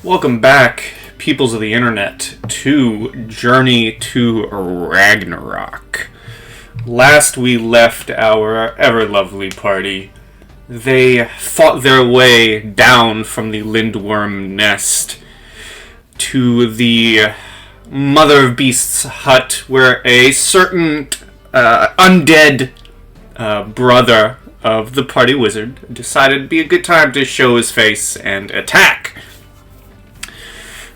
Welcome back, peoples of the internet, to Journey to Ragnarok. Last we left our ever lovely party, they fought their way down from the Lindworm nest to the Mother of Beasts hut, where a certain undead brother of the party wizard decided it'd be a good time to show his face and attack.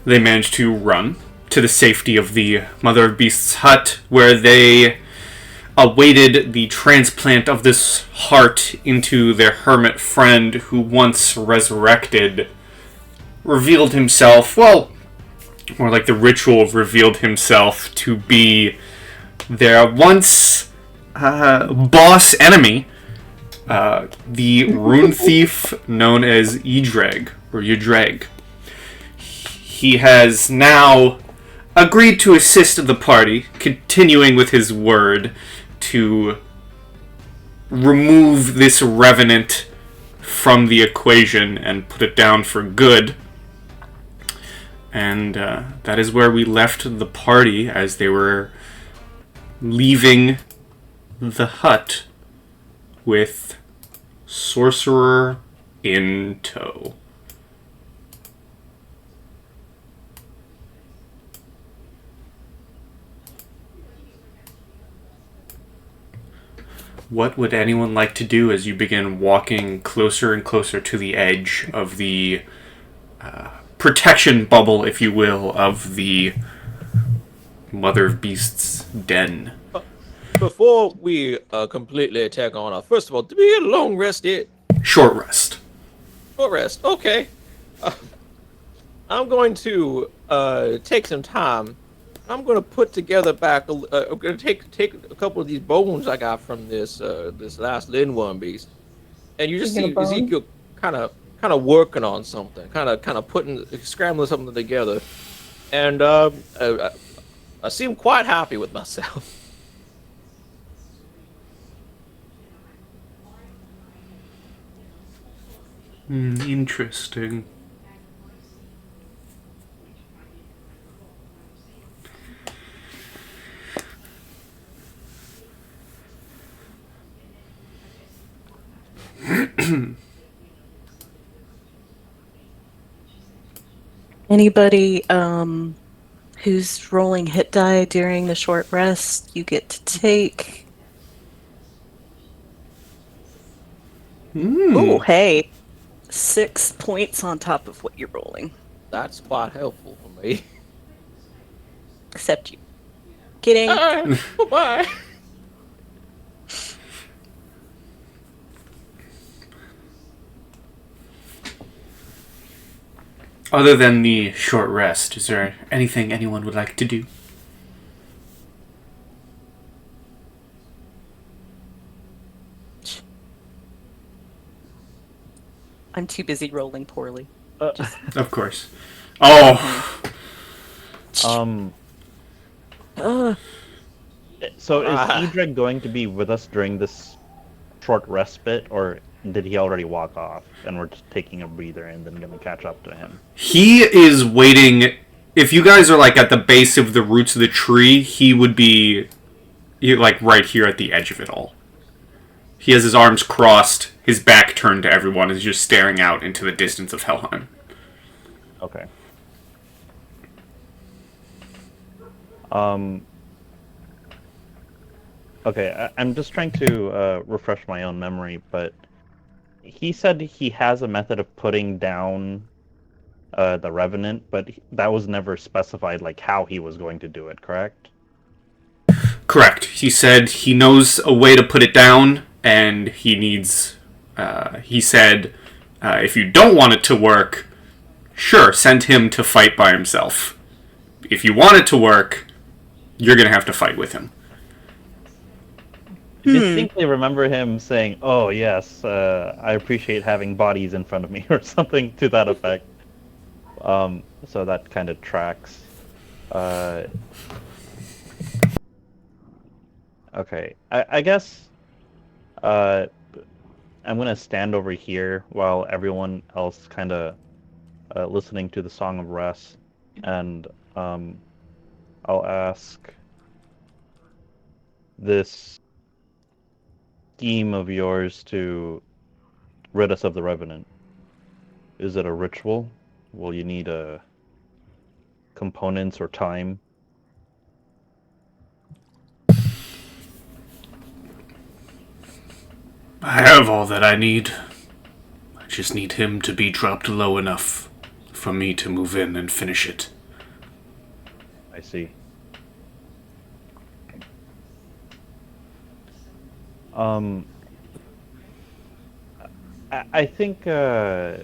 They managed to run to the safety of the Mother of Beasts hut, where they awaited the transplant of this heart into their hermit friend, who once resurrected, revealed himself, well, more like the ritual revealed himself to be their once boss enemy, the rune thief known as Edreg, or Yudreg. He has now agreed to assist the party, continuing with his word to remove this revenant from the equation and put it down for good. And that is where we left the party as they were leaving the hut with Sorcerer in tow. What would anyone like to do as you begin walking closer and closer to the edge of the protection bubble, if you will, of the Mother of Beasts den? Before we completely attack on, first of all, do we get a long rest yet? Short rest. Short rest, okay. I'm going to take some time. I'm going to put together back. I'm going to take a couple of these bones I got from this last Lindworm beast, and you just see Ezekiel kind of working on something, kind of putting scrambling something together, and I seem quite happy with myself. Interesting. Anybody who's rolling hit die during the short rest, you get to take. Oh, hey, 6 points on top of what you're rolling. That's quite helpful for me. Except you. Kidding. Bye. Other than the short rest, is there anything anyone would like to do? I'm too busy rolling poorly. Of course. Oh. So is Edreg going to be with us during this short respite, or did he already walk off and we're just taking a breather and then gonna catch up to him? He is waiting. If you guys are like at the base of the roots of the tree, he would be like right here at the edge of it all. He has his arms crossed, his back turned to everyone, and is just staring out into the distance of Helheim. Okay. Okay, I'm just trying to refresh my own memory, but he said he has a method of putting down the Revenant, but that was never specified, like, how he was going to do it, correct? Correct. He said he knows a way to put it down, and he needs... he said, if you don't want it to work, sure, send him to fight by himself. If you want it to work, you're going to have to fight with him. I distinctly remember him saying, "Oh yes, I appreciate having bodies in front of me," or something to that effect. So that kind of tracks. Okay, I guess I'm gonna stand over here while everyone else kind of listening to the Song of Rest, and I'll ask this scheme of yours to rid us of the Revenant. Is it a ritual? Will you need components or time? I have all that I need. I just need him to be dropped low enough for me to move in and finish it. I see. I think, I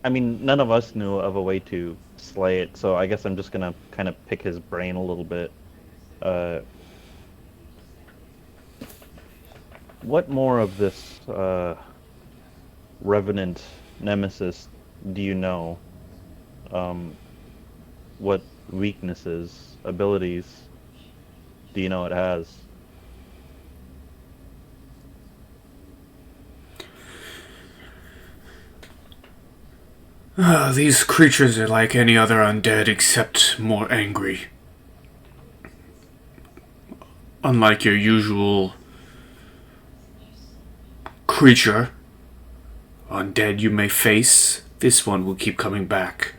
mean, none of us knew of a way to slay it, so I guess I'm just gonna kind of pick his brain a little bit. What more of this Revenant Nemesis do you know? What weaknesses, abilities do you know it has? These creatures are like any other undead except more angry. Unlike your usual creature, undead you may face, this one will keep coming back.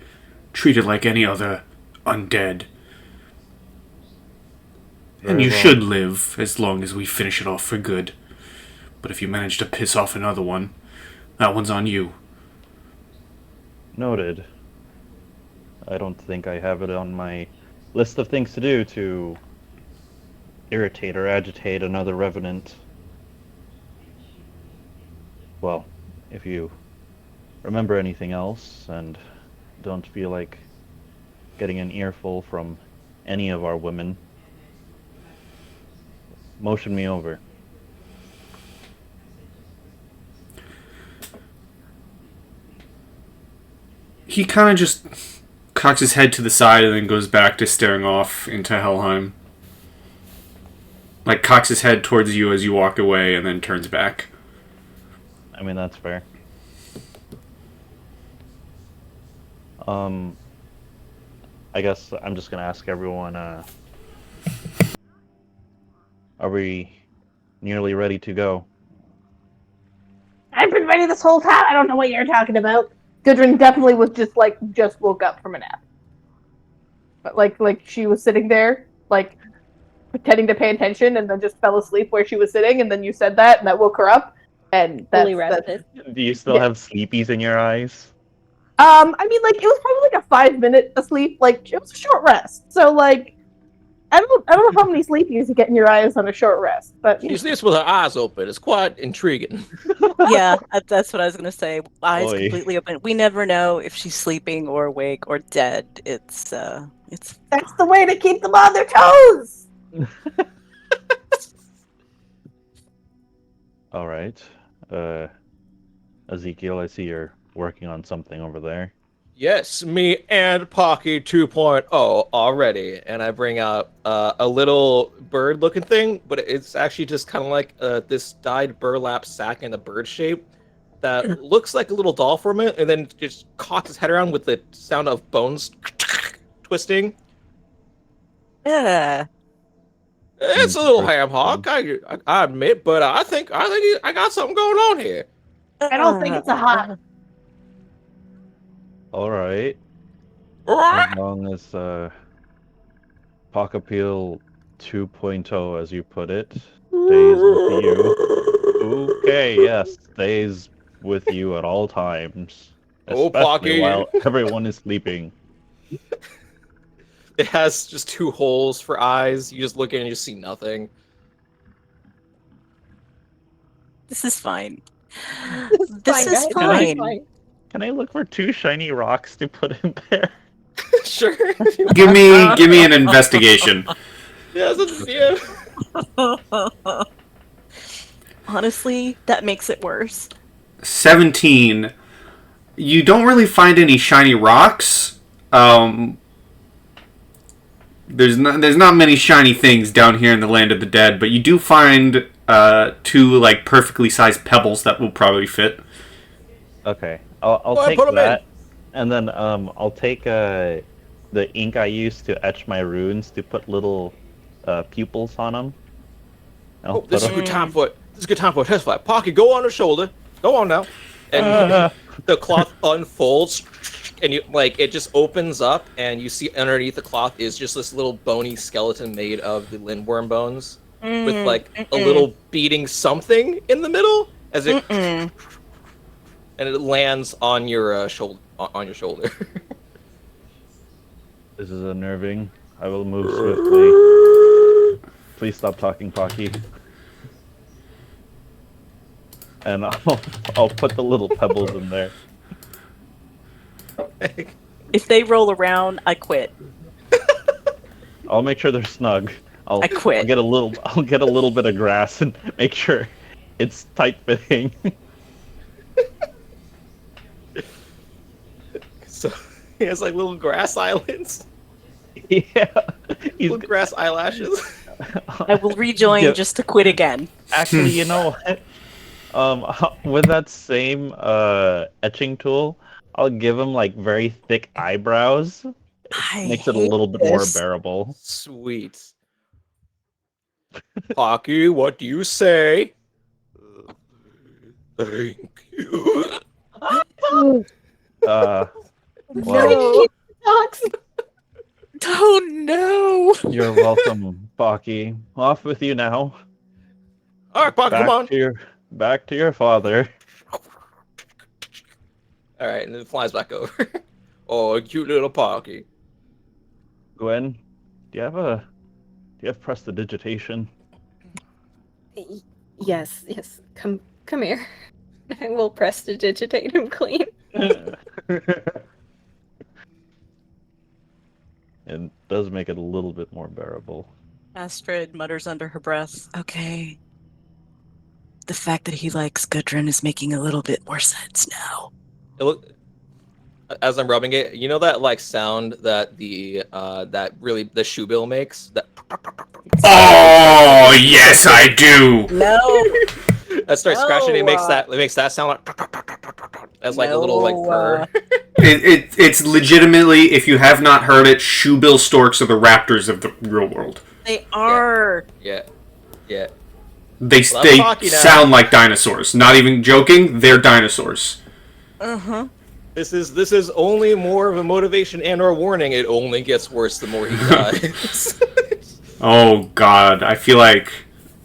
Treated like any other undead. And you should live as long as we finish it off for good. But if you manage to piss off another one, that one's on you. Noted. I don't think I have it on my list of things to do to irritate or agitate another Revenant. Well, if you remember anything else and don't feel like getting an earful from any of our women, motion me over. He kind of just cocks his head to the side and then goes back to staring off into Helheim. Like, cocks his head towards you as you walk away and then turns back. I mean, that's fair. I guess I'm just gonna ask everyone, are we nearly ready to go? I've been ready this whole time. I don't know what you're talking about. Gudrun definitely was just woke up from a nap. But like she was sitting there, like pretending to pay attention, and then just fell asleep where she was sitting, and then you said that, and that woke her up. And Fully that's rested. Do you still have sleepies in your eyes? I mean, like, it was probably like a 5-minute asleep. Like, it was a short rest. So, like, I don't know how many sleepies you get in your eyes on a short rest, but She sleeps with her eyes open. It's quite intriguing. Yeah, that's what I was gonna say. Eyes Oy. completely open. We never know if she's sleeping or awake or dead. It's that's the way to keep them on their toes. All right. Ezekiel, I see you're working on something over there. Yes, me and Pocky 2.0 already. And I bring out a little bird-looking thing, but it's actually just kind of like this dyed burlap sack in a bird shape that looks like a little doll for a minute, and then just cocks his head around with the sound of bones twisting. yeah. It's a little ham hock, I admit, but I think I got something going on here. I don't think it's a hot. All right. As long as Pockapeel 2.0, as you put it, stays with you. Okay, yes, stays with you at all times. Oh, Especially Pocky. while everyone is sleeping. It has just 2 holes for eyes. You just look in and you see nothing. This is fine. This This is is fine, guys. fine. Can I look for 2 shiny rocks to put in there? Sure. Give me an investigation. Yeah. Honestly, that makes it worse. 17. You don't really find any shiny rocks. There's not many shiny things down here in the land of the dead, but you do find 2 like perfectly sized pebbles that will probably fit. Okay, I'll Go ahead, take put 'em that, and then I'll take the ink I used to etch my runes to put little pupils on them. I'll Oh, this is put a good time for it. This is a good time for a test flight. Pocket, go on her shoulder. Go on now. And the cloth unfolds, and you like it just opens up, and you see underneath the cloth is just this little bony skeleton made of the lindworm bones, with like a little beating something in the middle as it, and it lands on your shoulder. On your shoulder. This is unnerving. I will move swiftly. Please stop talking, Pocky. And I'll put the little pebbles in there. If they roll around, I quit. I'll make sure they're snug. I quit. I'll get a little bit of grass and make sure it's tight fitting. So he has like little grass islands, Yeah. little grass eyelashes. I will rejoin Yeah. just to quit again. Actually, you know what? With that same etching tool, I'll give him like very thick eyebrows. Makes it a little bit more bearable. Sweet. Pocky, what do you say? Thank you. Well, Dogs. Oh no! you're welcome, Pocky. Off with you now. All right, Pocky, come on. Back to your father. All right, and then it flies back over. Oh, cute little Pocky. Gwen, do you have prestidigitation? Yes. Come here. I will prestidigitate him clean. It does make it a little bit more bearable. Astrid mutters under her breath, okay. The fact that he likes Gudrun is making a little bit more sense now. It look, as I'm rubbing it, you know that like sound that the shoe bill makes? That Oh, yes, I do. No! that starts scratching. It makes that sound like as like a little like purr. It's legitimately, if you have not heard it, shoebill storks are the raptors of the real world. They are! Yeah. They Well, I'm talking now. sound like dinosaurs. Not even joking, they're dinosaurs. Uh-huh. This is only more of a motivation and or warning. It only gets worse the more he dies. Oh god, I feel like...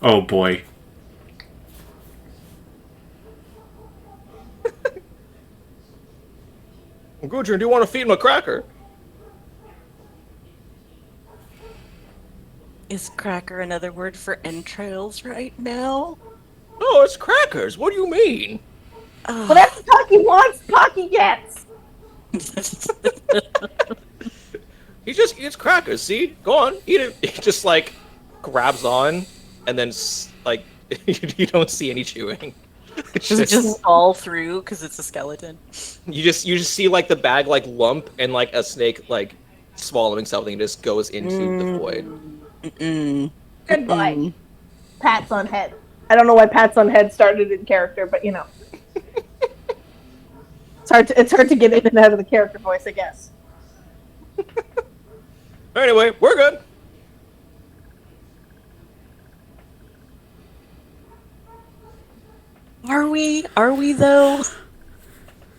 Oh boy. Gudrun, do you want to feed him a cracker? Is cracker another word for entrails right now? No, it's crackers. What do you mean? Well, that's the talk he wants, talk he gets. He just eats crackers. See, go on, eat it. He just like grabs on, and then like you don't see any chewing. It's Does it just fall through because it's a skeleton? you just see like the bag like lump and like a snake like swallowing something just goes into the void. Goodbye. Pats on head. I don't know why pats on head started in character, but you know. It's hard to get in and out of the character voice, I guess. Anyway, we're good. Are we? Are we though?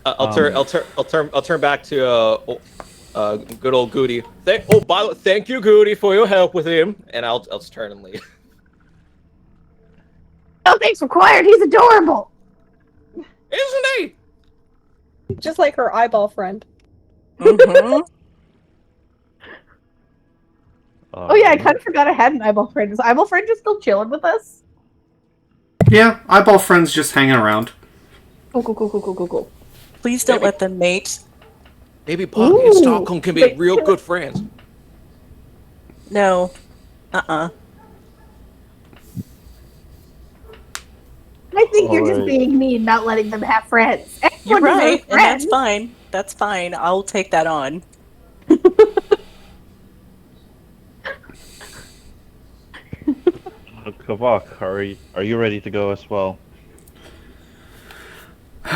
I'll turn back to good old Goody. By the way, thank you, Goody, for your help with him. And I'll just turn and leave. No thanks required. He's adorable. Isn't he? Just like her eyeball friend. Mm-hmm. Oh yeah, I kind of forgot I had an eyeball friend. Is eyeball friend just still chilling with us? Yeah, eyeball friends just hanging around. Cool. Please don't let them mate. Maybe Pocky and Stockholm can be real good friends. No. Uh-uh. I think you're just being mean, not letting them have friends. You're Everyone right, deserves and that's friends. fine. That's fine. I'll take that on. Kavak, are you ready to go as well?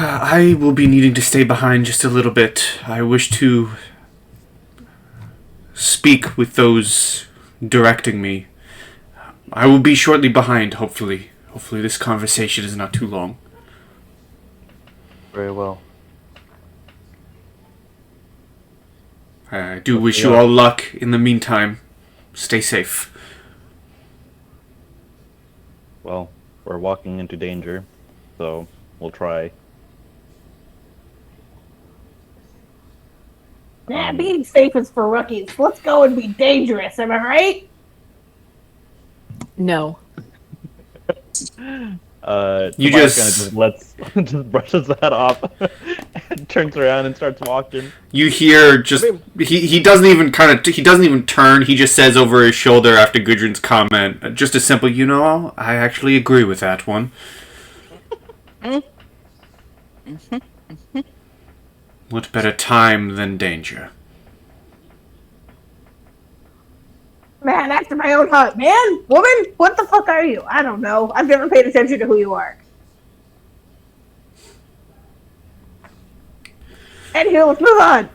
I will be needing to stay behind just a little bit. I wish to speak with those directing me. I will be shortly behind, hopefully. Hopefully this conversation is not too long. Very well. I do wish you all luck in the meantime. Stay safe. Well, we're walking into danger, so we'll try. Nah, being safe is for rookies. Let's go and be dangerous, am I right? No. You Tobias just- kinda just brushes that off and turns around and starts walking. You hear just he doesn't even turn. He just says over his shoulder after Gudrun's comment, just a simple, I actually agree with that one. What better time than danger? Man, after my own heart. Man, woman, what the fuck are you? I don't know. I've never paid attention to who you are. Anywho, let's move on.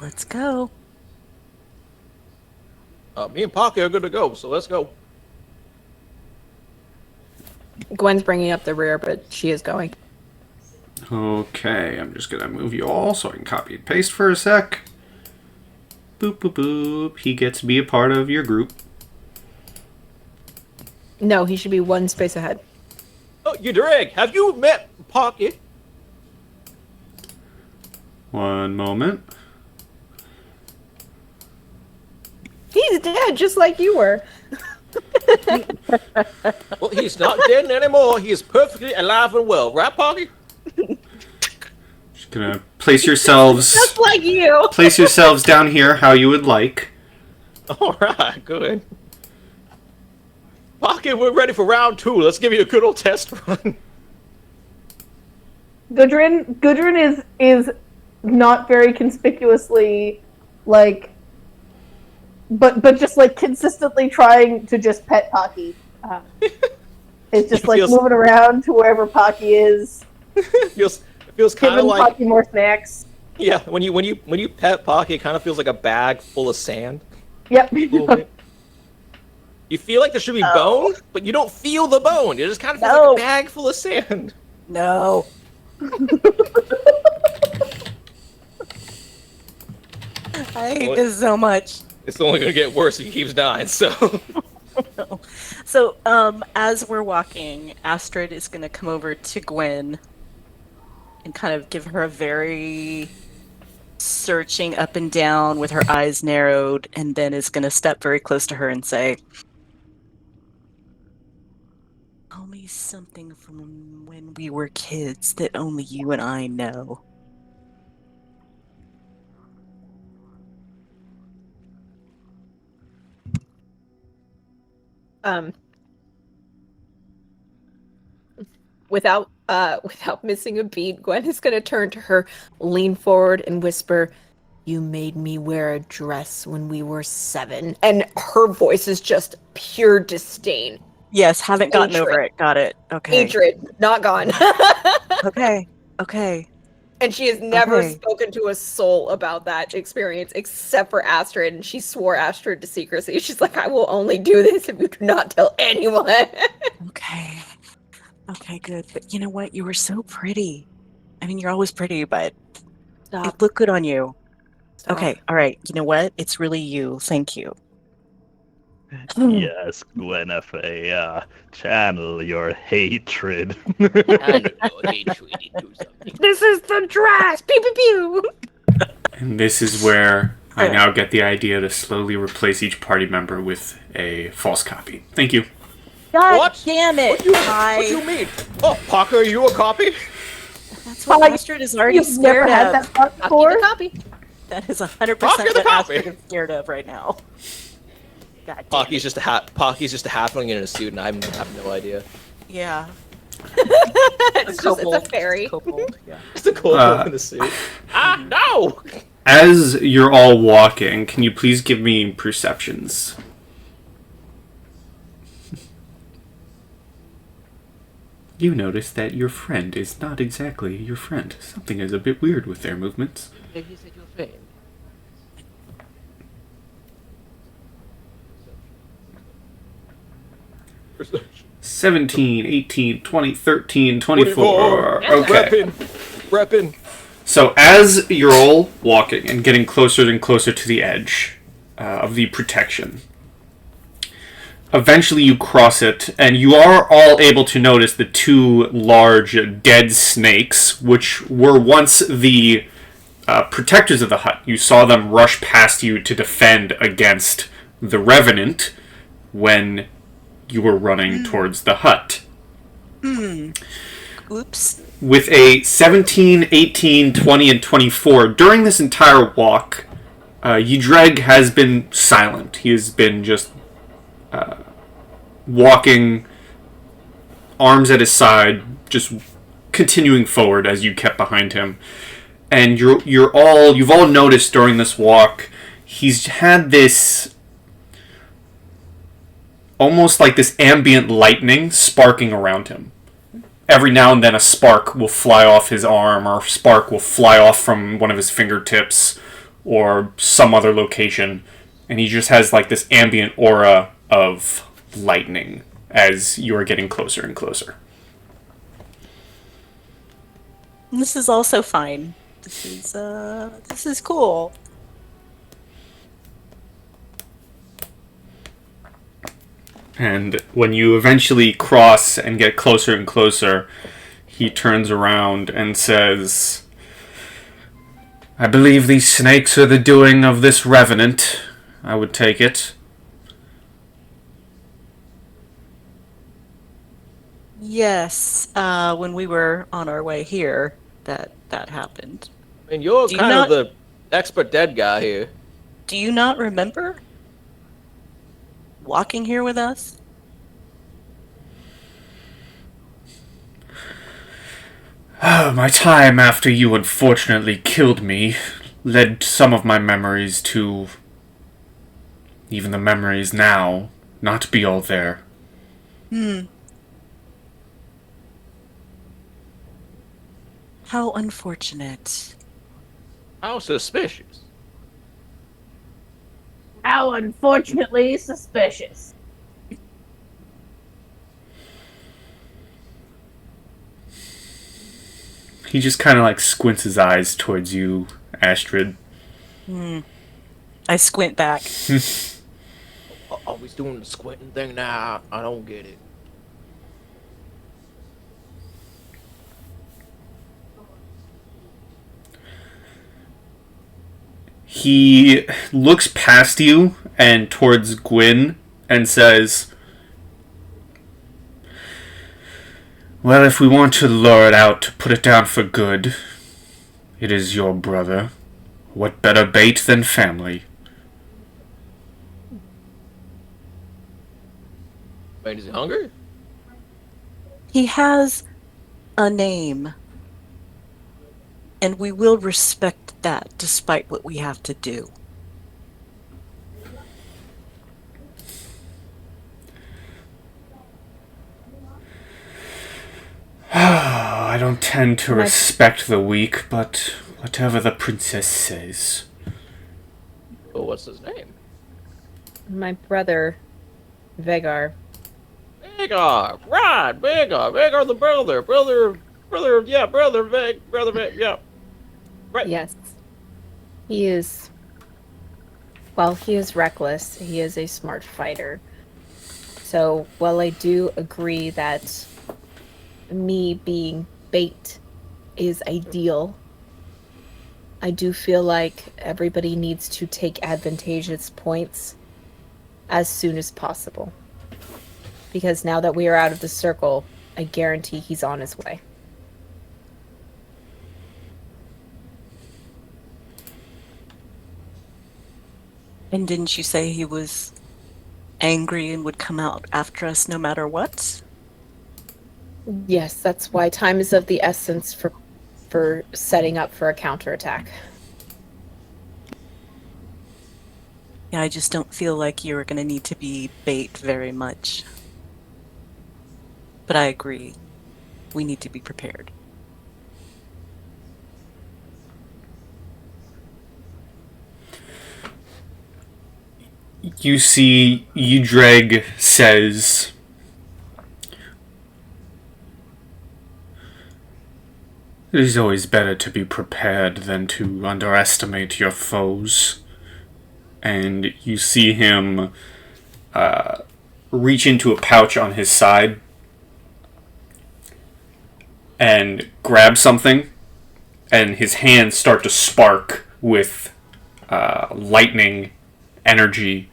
Let's go. Me and Pocky are good to go, so let's go. Gwen's bringing up the rear, but she is going. Okay, I'm just gonna move you all so I can copy and paste for a sec. Boop, boop, boop. He gets to be a part of your group. No, he should be one space ahead. Oh, you drag. Have you met Pocky? One moment. He's dead, just like you were. Well, he's not dead anymore. He is perfectly alive and well. Right, Pocky? Just gonna place yourselves Just like you. place yourselves down here how you would like. Alright, good. Pocky, we're ready for round 2. Let's give you a good old test run. Gudrun is not very conspicuously like but just like consistently trying to just pet Pocky. It's just like moving around to wherever Pocky is. It feels kind of Giving like Pocky more snacks. yeah. When you pet Pocky, it kind of feels like a bag full of sand. Yep. A little bit. You feel like there should be bone, but you don't feel the bone. It just kind of feels like a bag full of sand. No. I hate this so much. It's only gonna get worse if he keeps dying. So. So, as we're walking, Astrid is going to come over to Gwen and kind of give her a very searching up and down with her eyes narrowed, and then is going to step very close to her and say, "Tell me something from when we were kids that only you and I know." Without missing a beat, Gwen is gonna turn to her, lean forward, and whisper, "You made me wear a dress when we were 7." And her voice is just pure disdain. Yes, haven't gotten Hatred. over it. Got it. Okay. Hatred, not gone. Okay. Okay. And she has never Okay. spoken to a soul about that experience except for Astrid, and she swore Astrid to secrecy. She's like, "I will only do this if you do not tell anyone." Okay. Okay, good. But you know what? You were so pretty. I mean, you're always pretty, but it looked good on you. Okay, all right. You know what? It's really you. Thank you. Yes, Gwynefea, channel your hatred. I don't know. Hey, Tweety, do something. This is the dress! Pew pew pew! And this is where I now get the idea to slowly replace each party member with a false copy. Thank you. God What? damn it! What do you mean? Oh, Pocky, are you a copy? That's what Like, Astrid is already You've never scared had of. that thought Copy before? the copy. That is 100% Pocky the what copy. Astrid is scared of right now. God damn Pocky's it. just a Pocky's just a halfling in a suit, and I have no idea. Yeah. It's a Kobold. fairy. Kobold, yeah. Just a cool in a suit. No! As you're all walking, can you please give me perceptions? You notice that your friend is not exactly your friend. Something is a bit weird with their movements. Maybe he said your friend. 17, 18, 20, 13, 24. Okay. Reppin'. So as you're all walking and getting closer and closer to the edge of the protection, eventually you cross it, and you are all able to notice the two large dead snakes, which were once the protectors of the hut. You saw them rush past you to defend against the Revenant when you were running towards the hut. Oops. With a 17, 18, 20, and 24, during this entire walk, Yidreg has been silent. He has been just walking, arms at his side, just continuing forward as you kept behind him. And you've all noticed during this walk, he's had this almost like this ambient lightning sparking around him. Every now and then a spark will fly off his arm, or a spark will fly off from one of his fingertips, or some other location, and he just has like this ambient aura of lightning as you are getting closer and closer. This is also fine. This is cool. And when you eventually cross and get closer and closer, he turns around and says, I believe these snakes are the doing of this Revenant. I would take it. Yes, when we were on our way here, that happened. I mean, you're Do you kind not- of the expert dead guy here. Do you not remember walking here with us? My time after you unfortunately killed me led some of my memories to... even the memories now, not be all there. How unfortunate. How suspicious. How unfortunately suspicious. He just kind of like squints his eyes towards you, Astrid. I squint back. Always doing the squinting thing now. I don't get it. He looks past you and towards Gwyn and says, well, if we want to lure it out, to put it down for good, it is your brother. What better bait than family? Wait, is he hungry? He has a name. And we will respect that despite what we have to do. I don't tend to respect the weak, but whatever the princess says. Oh, what's his name? My brother, Vegar. Vagar! Right! Vagar the brother! Brother Veg, yeah. Right. Yes. He is. Well, he is reckless. He is a smart fighter. So, while I do agree that me being bait is ideal, I do feel like everybody needs to take advantageous points as soon as possible. Because now that we are out of the circle, I guarantee he's on his way. And didn't you say he was angry and would come out after us no matter what? Yes, that's why time is of the essence for setting up for a counterattack. Yeah, I just don't feel like you're going to need to be bait very much. But I agree. we need to be prepared. You see, Ydrag says, "It is always better to be prepared than to underestimate your foes." And you see him reach into a pouch on his side and grab something, and his hands start to spark with lightning energy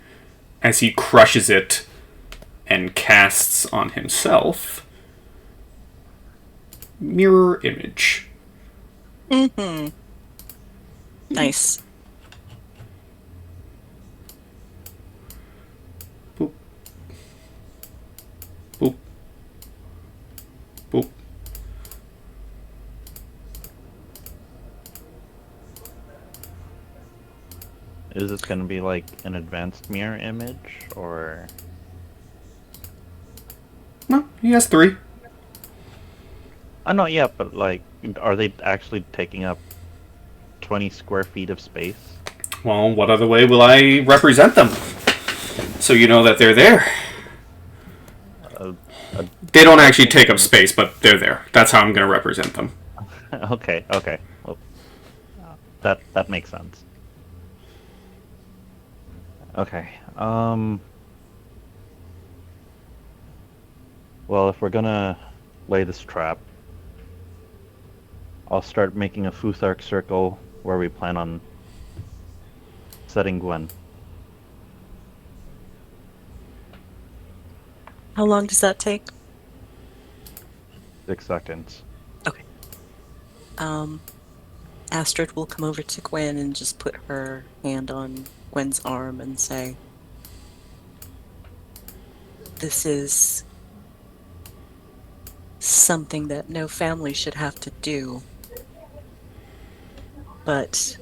as he crushes it and casts on himself mirror image. Mm-hmm. Nice. Boop. Boop. Boop. Is this going to be like an advanced mirror image, or? No, he has 3. Not yet, but like, are they actually taking up 20 square feet of space? Well, what other way will I represent them? So you know that they're there. They don't actually take up space, but they're there. That's how I'm going to represent them. Okay. Well, that makes sense. Okay. Well, if we're gonna lay this trap, I'll start making a Futhark circle where we plan on setting Gwen. How long does that take? 6 seconds. Okay. Astrid will come over to Gwen and just put her hand on Gwen's arm and say, "This is something that no family should have to do. But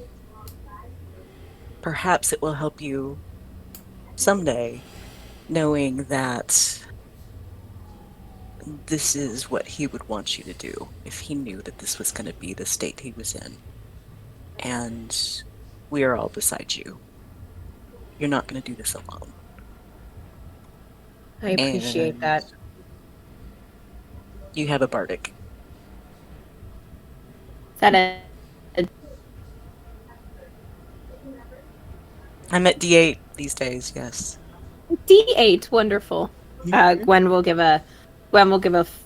perhaps it will help you someday, knowing that this is what he would want you to do if he knew that this was going to be the state he was in. And we are all beside you. You're not going to do this alone." I appreciate And that. You have a bardic. Is that a I'm at D8 these days, yes. D8? Wonderful. Gwen will give a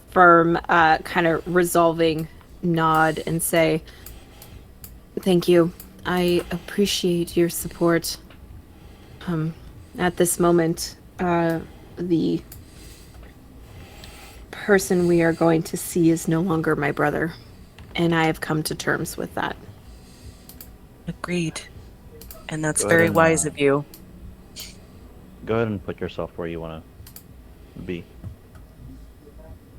firm, kind of resolving nod and say, "Thank you. I appreciate your support. At this moment, the person we are going to see is no longer my brother, and I have come to terms with that." Agreed. And that's Go very ahead and, wise of you. Go ahead and put yourself where you want to be.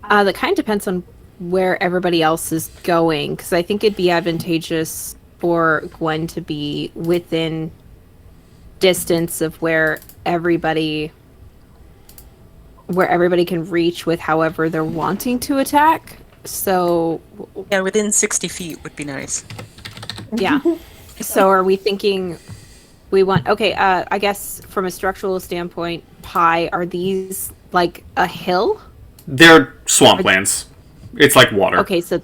That kind of depends on where everybody else is going, because I think it'd be advantageous for Gwen to be within distance of where everybody can reach with however they're wanting to attack. So Yeah, within 60 feet would be nice. yeah. So are we thinking we want, okay, I guess from a structural standpoint, are these like a hill? They're swamplands. It's like water. Okay, so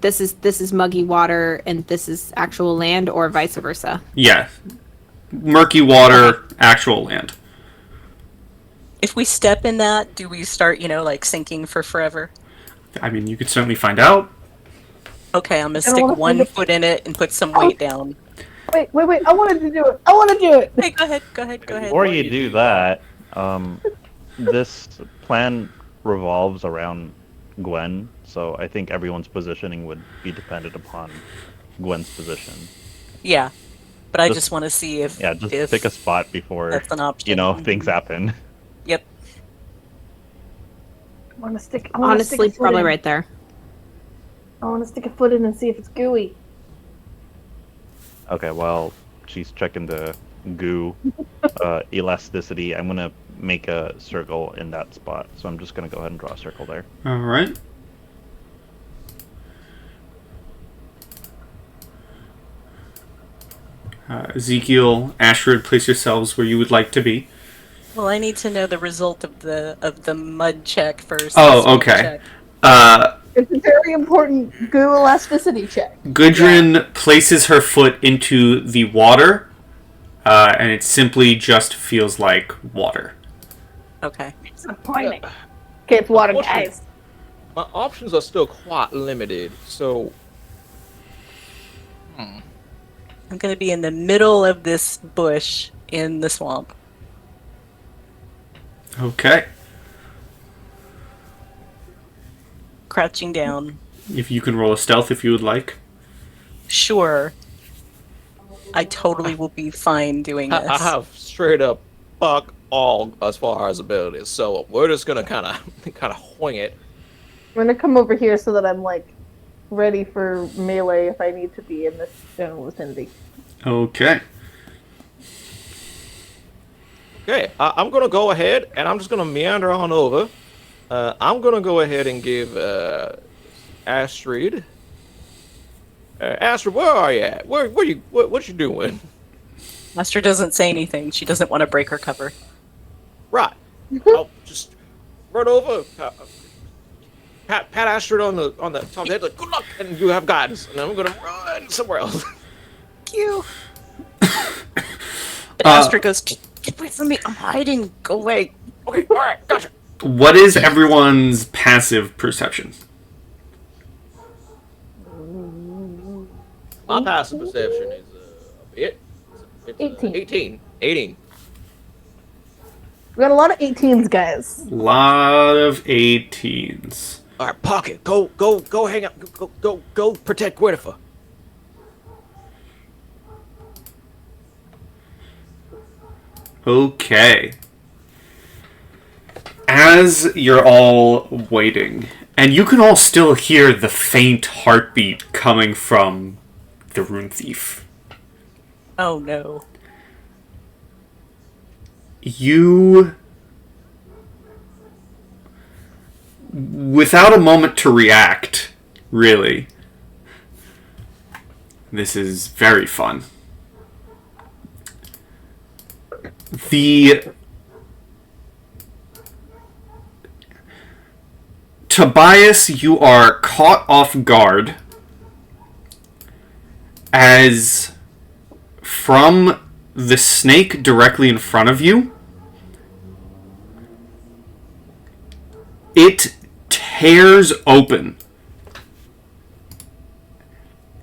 this is muggy water and this is actual land, or vice versa? Yeah. Murky water, actual land. If we step in that, do we start, like sinking for forever? I mean, you could certainly find out. Okay, I'm gonna I stick don't wanna one find it. foot in it and put some weight down. Wait! I wanted to do it. Hey, go ahead. Before you do that, this plan revolves around Gwen, so I think everyone's positioning would be dependent upon Gwen's position. Yeah, but I Just- just want to see if Just pick a spot before, that's an option. things happen. Yep. I want to stick. Honestly, probably right there. I want to stick a foot in and see if it's gooey. Okay, well, she's checking the goo elasticity. I'm gonna make a circle in that spot, so I'm just gonna go ahead and draw a circle there. All right. Ezekiel, Astrid, place yourselves where you would like to be. Well, I need to know the result of the mud check first. Oh, the sand okay. check. It's a very important goo elasticity check. Gudrun places her foot into the water, and it simply just feels like water. Okay. Disappointing. Okay, it's water, guys. My options are still quite limited, so I'm gonna be in the middle of this bush in the swamp. Okay. Crouching down. If you can roll a stealth if you would like. Sure. I totally will be fine doing this. I have straight up fuck all as far as abilities, so we're just gonna kind of wing it. I'm gonna come over here so that I'm like ready for melee if I need to be in this general vicinity. Okay. Okay, I'm gonna go ahead and I'm just gonna meander on over. I'm gonna go ahead and give Astrid. Astrid, where are you at? What you doing? Lester doesn't say anything. She doesn't want to break her cover. Right. I'll just run over. Pat Astrid on the top of the head. Like, good luck, and you have guidance. And I'm gonna run somewhere else. Thank you. But Astrid goes, get away from me. I'm hiding. Go away. Okay, all right, gotcha. What is everyone's passive perception? My passive perception is a bit. It's 18. 18. We got a lot of 18s, guys. Lot of 18s. All right, Pocket, go hang out. Go protect Gwynefea. Okay. As you're all waiting, and you can all still hear the faint heartbeat coming from the Rune Thief. Oh no. You, without a moment to react, really, this is very fun. Tobias, you are caught off guard as from the snake directly in front of you, it tears open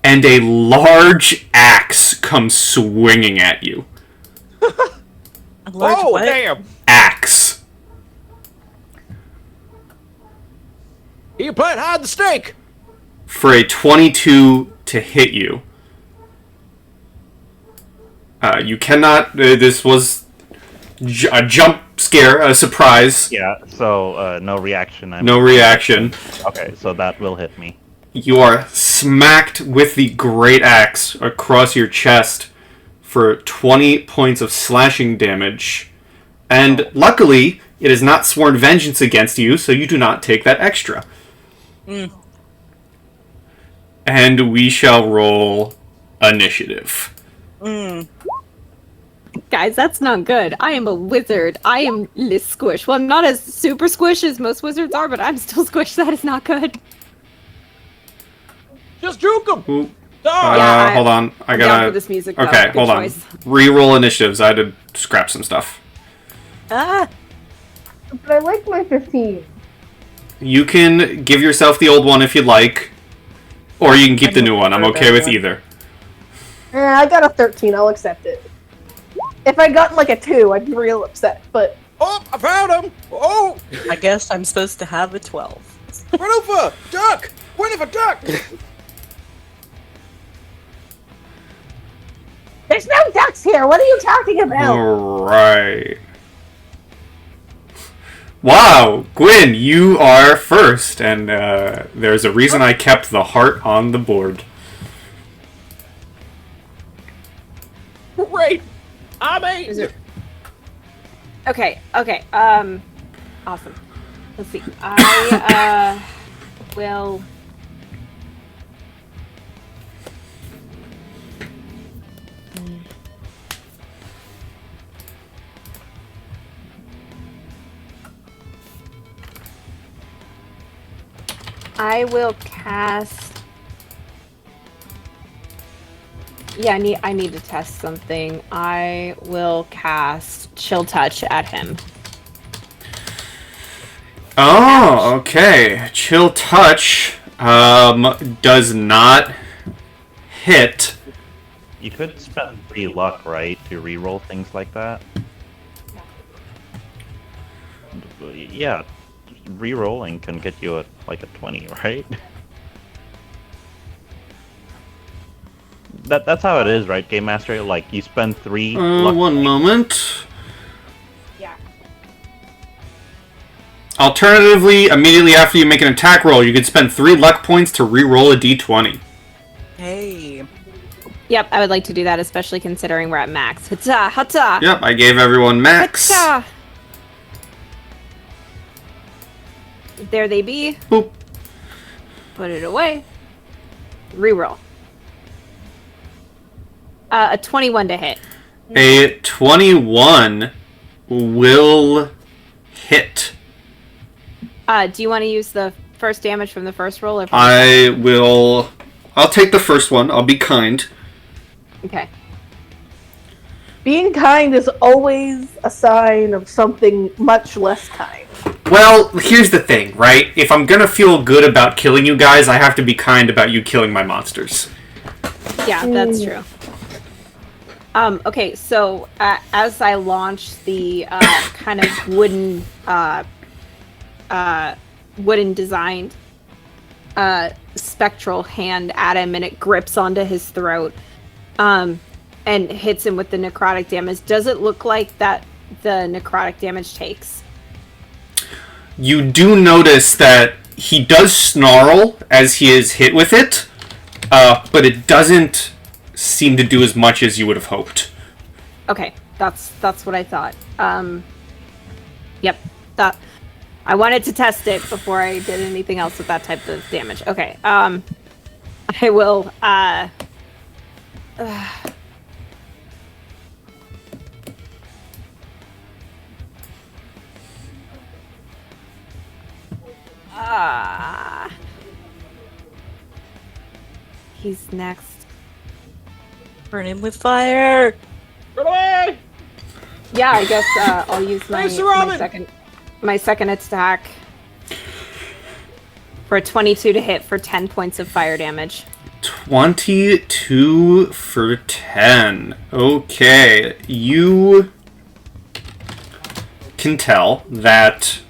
and a large axe comes swinging at you. A large Oh, what? damn! Axe. You playing hide the snake. For a 22 to hit you. You cannot. This was a jump scare, a surprise. Yeah, so no reaction. No reaction. Okay, so that will hit me. You are smacked with the great axe across your chest for 20 points of slashing damage. And luckily, it has not sworn vengeance against you, so you do not take that extra. And we shall roll initiative. Guys, that's not good. I am a wizard. I am less squish. Well, I'm not as super squish as most wizards are, but I'm still squished. That is not good. Just juke him. Ooh. Die. Hold on. I I'm down gotta. for this music, though. Okay, Good hold choice. on. Reroll initiatives. I had to scrap some stuff. Ah! But I like my 15. You can give yourself the old one if you'd like, or you can keep the new one. I'm okay with either. Yeah, I got a 13. I'll accept it. If I got like a 2, I'd be real upset. But Oh, I found him. Oh, I guess I'm supposed to have a 12. run over, duck. Gwynefea, duck. there's no ducks here. What are you talking about? Alright. Wow, Gwyn, you are first, and there's a reason I kept the heart on the board. Great. I'm a. Okay. Awesome. Let's see. I will. I will cast. Yeah, I need to test something. I will cast Chill Touch at him. Oh, okay. Chill Touch does not hit. You could spend 3 luck, right, to reroll things like that? Yeah, rerolling can get you like a 20, right? That's how it is, right, Game Master? Like, you spend 3 luck One points. moment. Yeah. Alternatively, immediately after you make an attack roll, you could spend 3 luck points to re-roll a d20. Hey. Yep, I would like to do that, especially considering we're at max. Hata, hata. Yep, I gave everyone max. Hata. There they be. Boop. Put it away. Reroll. A 21 to hit. A 21 will hit. Do you want to use the first damage from the first roll? Or from I'll take the first one. I'll be kind. Okay. Being kind is always a sign of something much less kind. Well, here's the thing, right? If I'm gonna feel good about killing you guys, I have to be kind about you killing my monsters. Yeah, that's true. Okay, so as I launch the kind of wooden designed spectral hand at him, and it grips onto his throat and hits him with the necrotic damage. Does it look like that the necrotic damage takes? You do notice that he does snarl as he is hit with it, but it doesn't seem to do as much as you would have hoped. Okay, that's what I thought. Yep, that I wanted to test it before I did anything else with that type of damage. Okay, I will. He's next. Burn him with fire. Run away! Yeah, I guess I'll use my second attack for a 22 to hit for 10 points of fire damage. 22 for 10. Okay, you can tell that.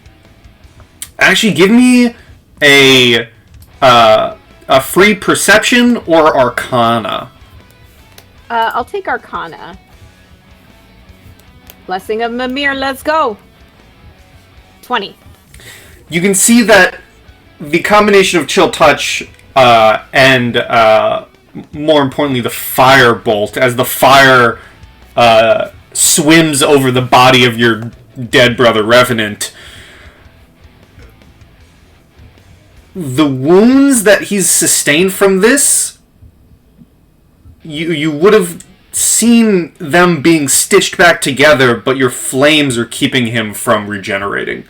Actually, give me a free perception or arcana. I'll take Arcana. Blessing of Mimir, let's go! 20. You can see that the combination of Chill Touch and, more importantly, the Fire Bolt, as the fire swims over the body of your dead brother Revenant, the wounds that he's sustained from this, you would have seen them being stitched back together, but your flames are keeping him from regenerating.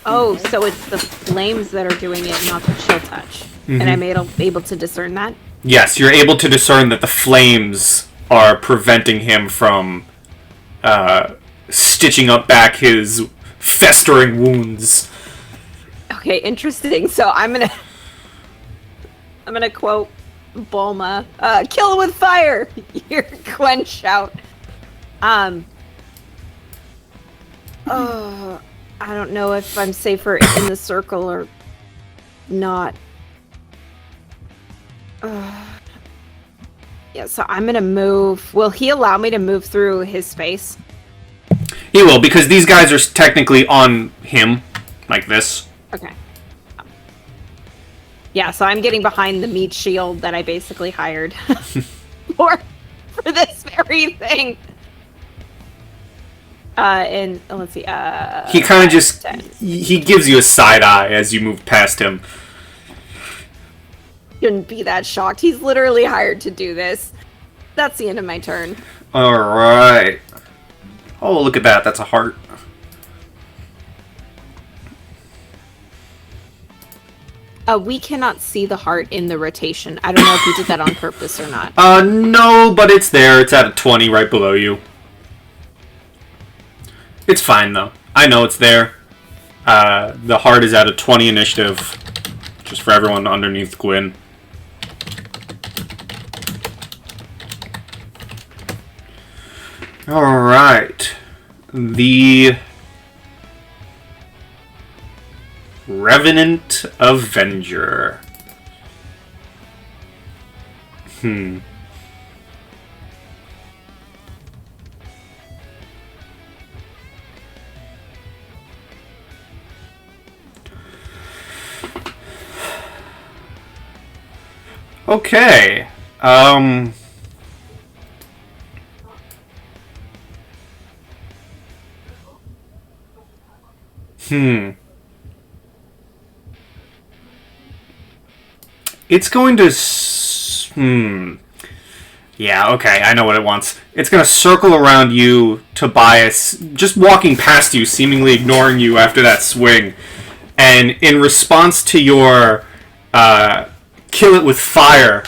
Oh, so it's the flames that are doing it, not the Chill Touch. And I'm able to discern that? Yes, you're able to discern that the flames are preventing him from stitching up back his festering wounds. Okay, interesting. So I'm gonna quote Bulma, kill with fire! Hear Gwen shout. Oh, I don't know if I'm safer in the circle or not. Yeah, so I'm gonna move. Will he allow me to move through his space? He will, because these guys are technically on him, like this. Okay. Yeah, so I'm getting behind the meat shield that I basically hired for this very thing. And let's see. He kind of just 10. he gives you a side eye as you move past him. Shouldn't be that shocked. He's literally hired to do this. That's the end of my turn. All right. Oh, look at that. That's a heart. We cannot see the heart in the rotation. I don't know if you did that on purpose or not. No, but it's there. It's at a 20 right below you. It's fine, though. I know it's there. The heart is at a 20 initiative. Just for everyone underneath Gwyn. Alright. The Revenant Avenger. Okay. It's going to... Yeah, okay, I know what it wants. It's going to circle around you, Tobias, just walking past you, seemingly ignoring you after that swing. And in response to your kill it with fire,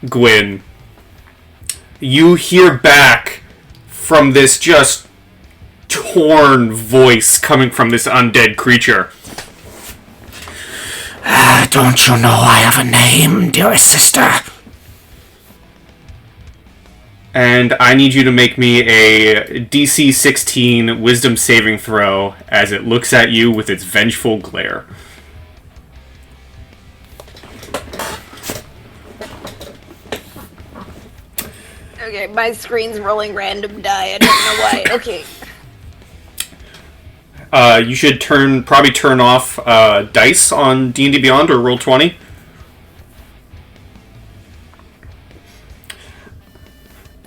Gwyn, you hear back from this just torn voice coming from this undead creature. Don't you know I have a name, dearest sister? And I need you to make me a DC 16 Wisdom saving throw as it looks at you with its vengeful glare. Okay, my screen's rolling random die. I don't know why. Okay. You should probably turn off dice on D&D Beyond or Roll20.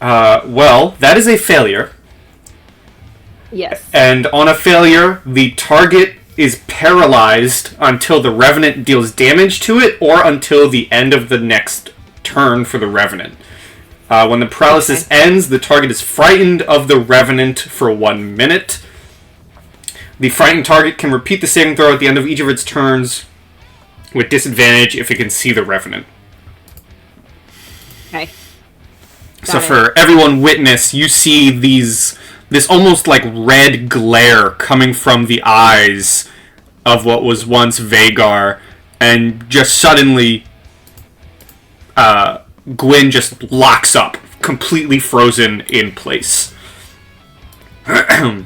Well, that is a failure. Yes. And on a failure, the target is paralyzed until the Revenant deals damage to it or until the end of the next turn for the Revenant. When the paralysis ends, the target is frightened of the Revenant for 1 minute. The frightened target can repeat the saving throw at the end of each of its turns with disadvantage if it can see the Revenant. Okay. So for everyone witness, you see this almost like red glare coming from the eyes of what was once Vagar, and just suddenly Gwyn just locks up, completely frozen in place. And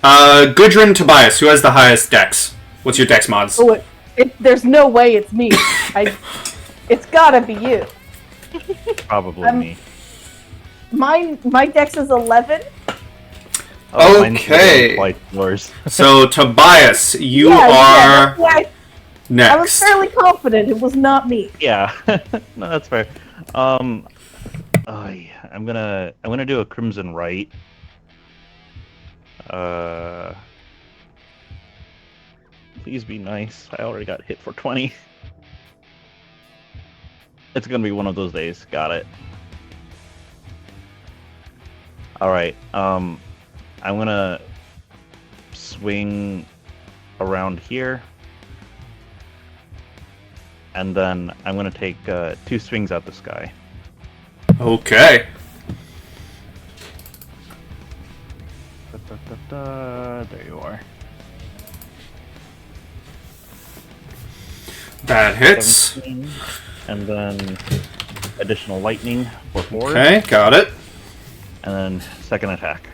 Gudrun Tobias, who has the highest dex? What's your dex mods? Oh, there's no way it's me. It's gotta be you. Probably me. My dex is 11. Oh, okay. Mine's yours. So Tobias, you Yeah, are that's why next. I was fairly confident it was not me. Yeah, no, that's fair. Oh yeah, I'm gonna do a Crimson Right. Please be nice. I already got hit for 20. It's gonna be one of those days. Got it. All right. I'm gonna swing around here, and then I'm gonna take 2 swings at this guy. Okay. There you are. That hits. 17, and then additional lightning for 4. Okay, got it. And then second attack.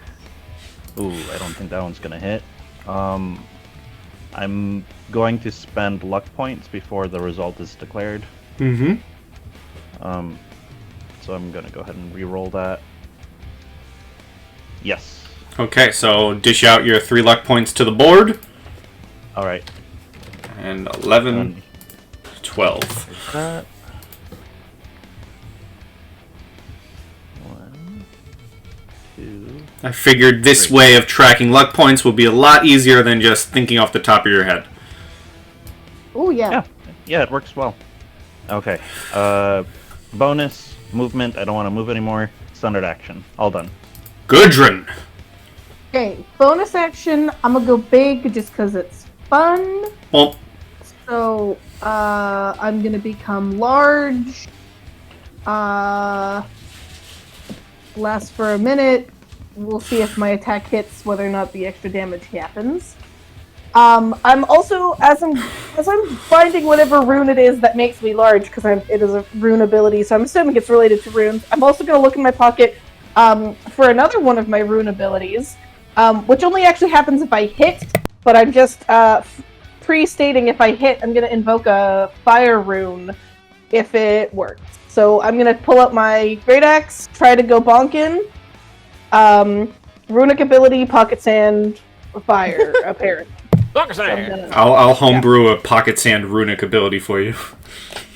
Ooh, I don't think that one's gonna hit. I'm going to spend luck points before the result is declared. Mm-hmm. So I'm gonna go ahead and re-roll that. Yes. Okay, so dish out your 3 luck points to the board. All right. And 11, 12. There's that. 1, 2. I figured this Great. way of tracking luck points would be a lot easier than just thinking off the top of your head. Oh yeah. Yeah, it works well. Okay. Bonus movement. I don't want to move anymore. Standard action. All done. Gudrun! Okay, bonus action. I'm gonna go big just because it's fun. Well, So, I'm gonna become large. Lasts for a minute. We'll see if my attack hits, whether or not the extra damage happens. I'm also, as I'm finding whatever rune it is that makes me large, because it is a rune ability, so I'm assuming it's related to runes. I'm also gonna look in my pocket, for another one of my rune abilities, which only actually happens if I hit, but I'm just, pre-stating if I hit, I'm gonna invoke a fire rune if it works. So I'm gonna pull up my great axe, try to go bonkin. Runic ability, pocket sand, fire, apparently. So I'll homebrew a pocket sand runic ability for you.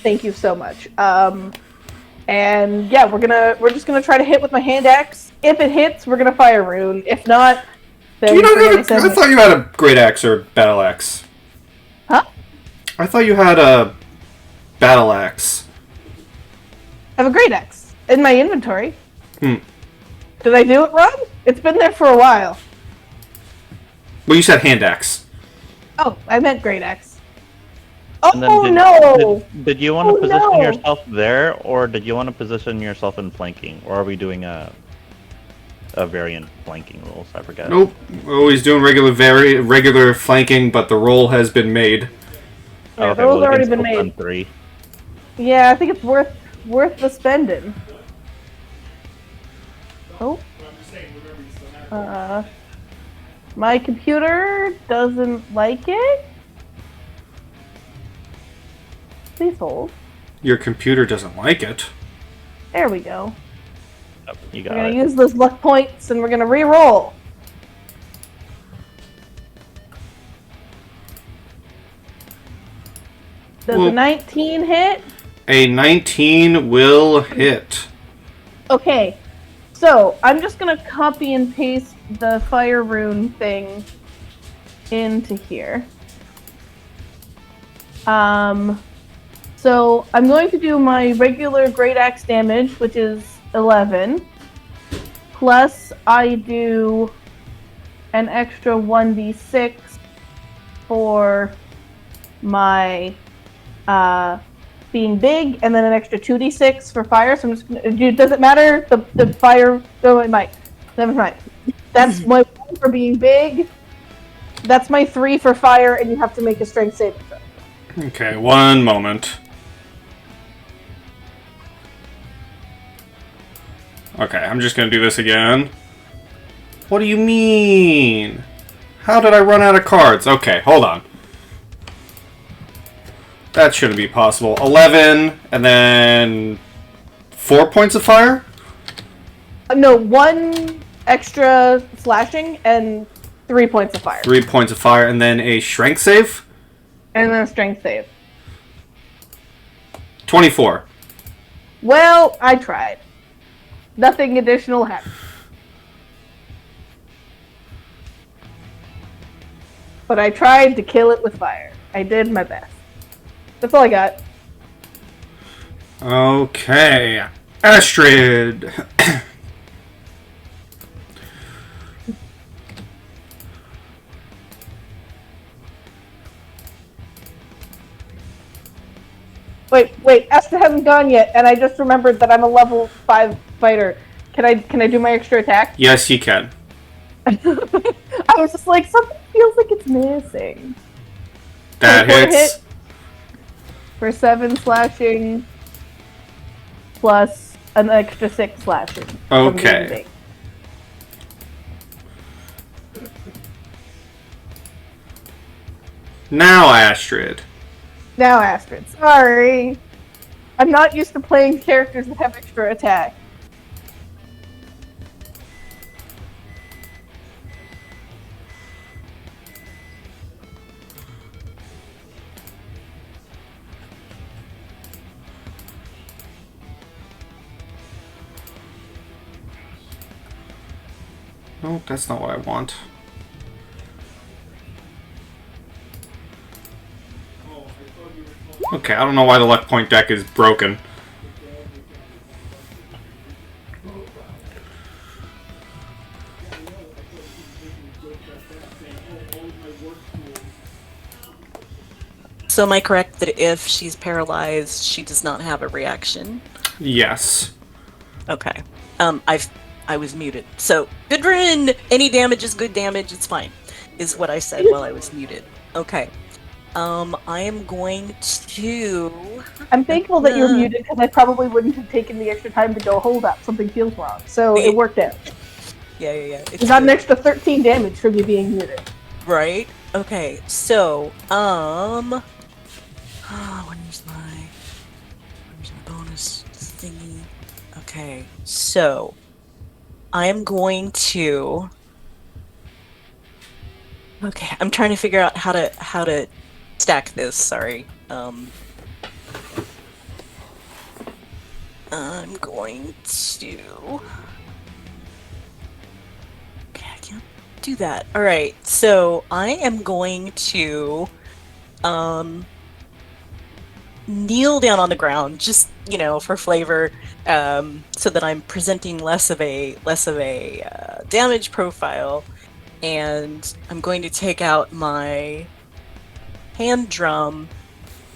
Thank you so much. And yeah, we're just gonna try to hit with my hand axe. If it hits, we're gonna fire rune. If not, then You don't have I thought you had a great axe or battle axe. Huh? I thought you had a battle axe. I have a great axe in my inventory. Did I do it wrong? It's been there for a while. Well, you said hand axe. Oh, I meant great axe. And then Oh no! Did you want to Oh, position no. yourself there, or did you want to position yourself in flanking, or are we doing a variant flanking rules? I forget. Nope. We're always doing regular flanking, but the roll has been made. Yeah, the roll's we can already been still made. spend 3. Yeah, I think it's worth the spending. Oh. My computer doesn't like it. Please hold. Your computer doesn't like it. There we go. Yep, you We're got gonna it. use those luck points and we're gonna re-roll. Does Well- a 19 hit? A 19 will hit. Okay, so I'm just gonna copy and paste the fire rune thing into here. So I'm going to do my regular great axe damage, which is 11, plus I do an extra 1d6 for my being big, and then an extra 2d6 for fire. So I'm just gonna, does it matter? The fire. Oh, it might. Never mind. That's my 1 for being big. That's my 3 for fire, and you have to make a strength saving throw. Okay, one moment. Okay, I'm just gonna do this again. What do you mean? How did I run out of cards? Okay, hold on. That shouldn't be possible. 11, and then 4 points of fire? No, 1 extra slashing and 3 points of fire. 3 points of fire, and then a strength save? And then a strength save. 24. Well, I tried. Nothing additional happened. But I tried to kill it with fire. I did my best. That's all I got. Okay. Astrid. Wait, Esther hasn't gone yet, and I just remembered that I'm a level 5 fighter. Can I do my extra attack? Yes, you can. I was just like, something feels like it's missing. That 24 hits. hit for 7 slashing, plus an extra 6 slashing. from being Okay. big. Now, Astrid. Now, Astrid, sorry. I'm not used to playing characters that have extra attack. No, that's not what I want. Okay, I don't know why the luck point deck is broken. So am I correct that if she's paralyzed, she does not have a reaction? Yes. Okay. I was muted. So, Gudrun, any damage is good damage, it's fine, is what I said while I was muted. Okay. I am going to... I'm thankful that you're muted because I probably wouldn't have taken the extra time to go, hold up, something feels wrong. So it worked out. Yeah. You got an extra 13 damage from you being muted. Right? Okay, so, where's my bonus thingy? Okay, so, I am going to... Okay, I'm trying to figure out how to stack this, sorry. I'm going to... Okay, I can't do that. Alright, so I am going to kneel down on the ground, just, for flavor, so that I'm presenting less of a damage profile, and I'm going to take out my hand drum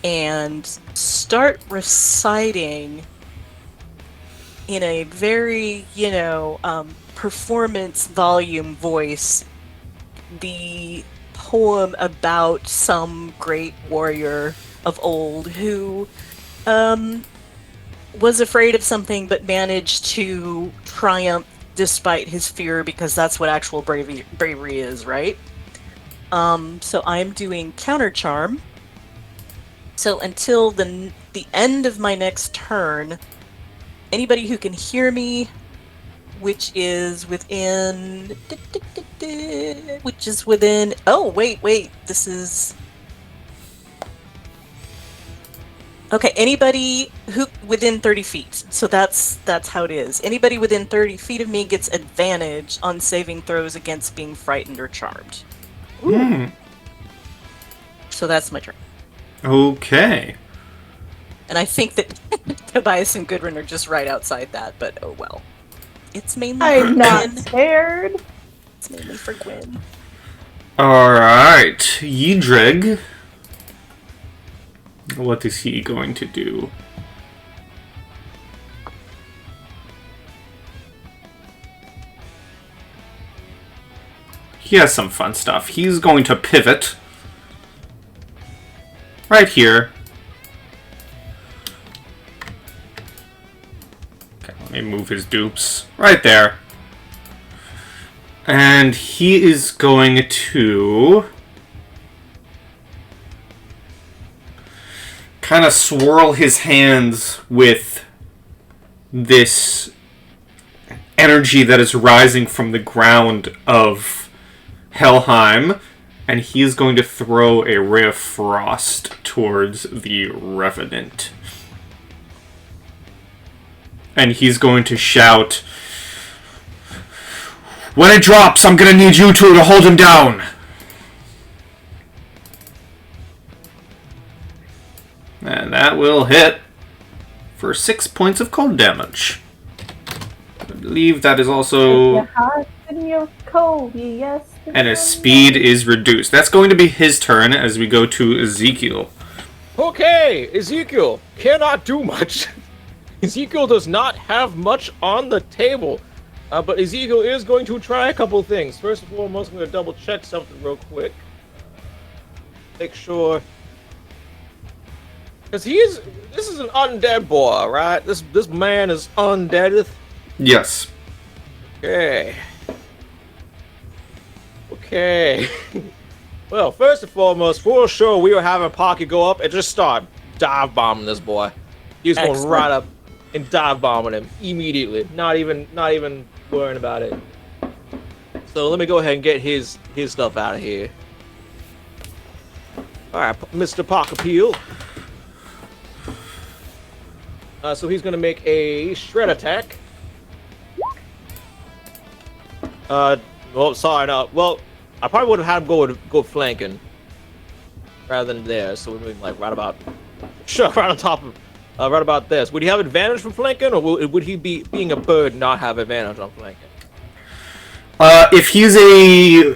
and start reciting in a very, performance volume voice the poem about some great warrior of old who was afraid of something but managed to triumph despite his fear, because that's what actual bravery is, right? So I'm doing counter charm. So until the end of my next turn, anybody who can hear me, which is within... Oh, wait. This is... Okay, anybody who within 30 feet. So that's how it is. Anybody within 30 feet of me gets advantage on saving throws against being frightened or charmed. So that's my turn. Okay. And I think that Tobias and Gudrun are just right outside that, but oh well. It's mainly I'm for not Gwyn. scared. It's mainly for Gwyn. Alright. Yidrig. What is he going to do? He has some fun stuff. He's going to pivot. Right here. Okay, let me move his dupes. Right there. And he is going to... kind of swirl his hands with this energy that is rising from the ground of Helheim, and he is going to throw a ray of frost towards the Revenant. And he's going to shout, "When it drops, I'm going to need you two to hold him down." And that will hit for 6 points of cold damage. I believe that is also... Your heart and your cold, yes. And his speed is reduced. That's going to be his turn as we go to Ezekiel. Okay, Ezekiel cannot do much. Ezekiel does not have much on the table. But Ezekiel is going to try a couple things. First and foremost, I'm going to double check something real quick. Make sure... Because this is an undead boy, right? This man is undead. Yes. Okay. Well, first and foremost, for sure, we were having Pocky go up and just start dive bombing this boy. He's going right up and dive bombing him immediately. Not even worrying about it. So let me go ahead and get his stuff out of here. All right, Mr. Pock Appeal. So he's gonna make a shred attack. Well, sorry, no. Well, I probably would have had him go flanking rather than there. So we're like right about, right on top of, right about this. Would he have advantage from flanking, or would he be being a bird not have advantage on flanking? If he's a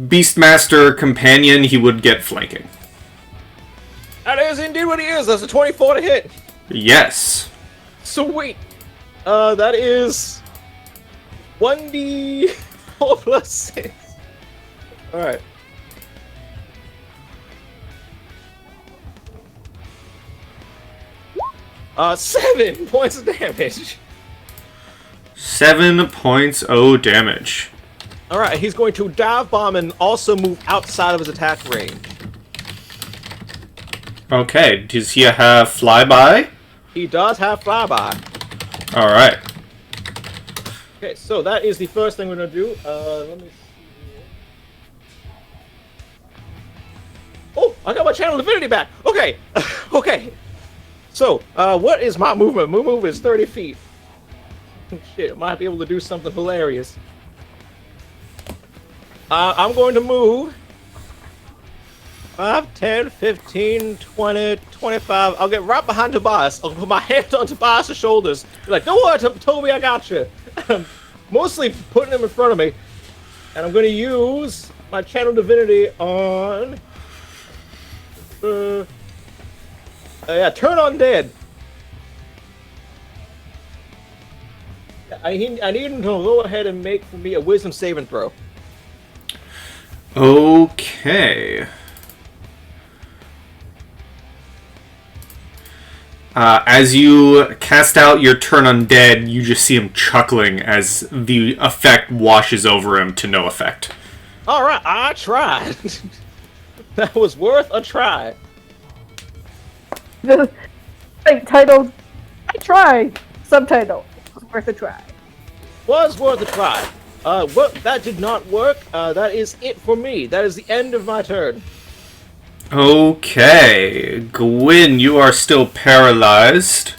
Beastmaster companion, he would get flanking. That is indeed what he is. That's a 24 to hit. Yes. Sweet. That is 1d4 plus 6. Alright. Uh, 7 points of damage. 7 points of damage. Alright, he's going to dive bomb and also move outside of his attack range. Okay, does he have flyby? He does have flyby. Alright. Okay, so that is the first thing we're gonna do. Let me see here. Oh, I got my channel divinity back. Okay, okay. So, what is my movement? My movement is 30 feet. Shit, I might be able to do something hilarious. I'm going to move 5, 10, 15, 20, 25. I'll get right behind Tobias. I'll put my hand on Tobias' shoulders. Be like, don't worry, Toby, I got you. Mostly putting him in front of me. And I'm going to use my channel divinity on... yeah, turn undead. I need him to go ahead and make for me a wisdom saving throw. Okay. As you cast out your turn undead, you just see him chuckling as the effect washes over him to no effect. Alright, I tried. That was worth a try. The title, I tried. Subtitle, worth a try. Was worth a try. Well, that did not work. That is it for me. That is the end of my turn. Okay. Gwyn, you are still paralyzed.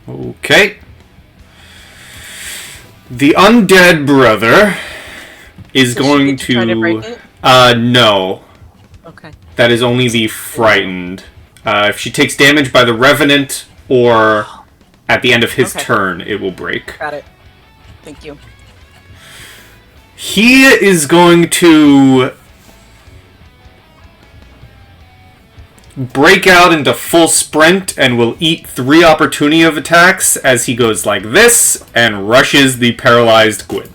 Okay. The undead brother is So she going gets to try to break to... it? No. Okay. That is only the frightened. If she takes damage by the Revenant or at the end of his Okay. turn, it will break. Got it. Thank you. He is going to break out into full sprint and will eat 3 opportunity of attacks as he goes like this and rushes the paralyzed Gwyn.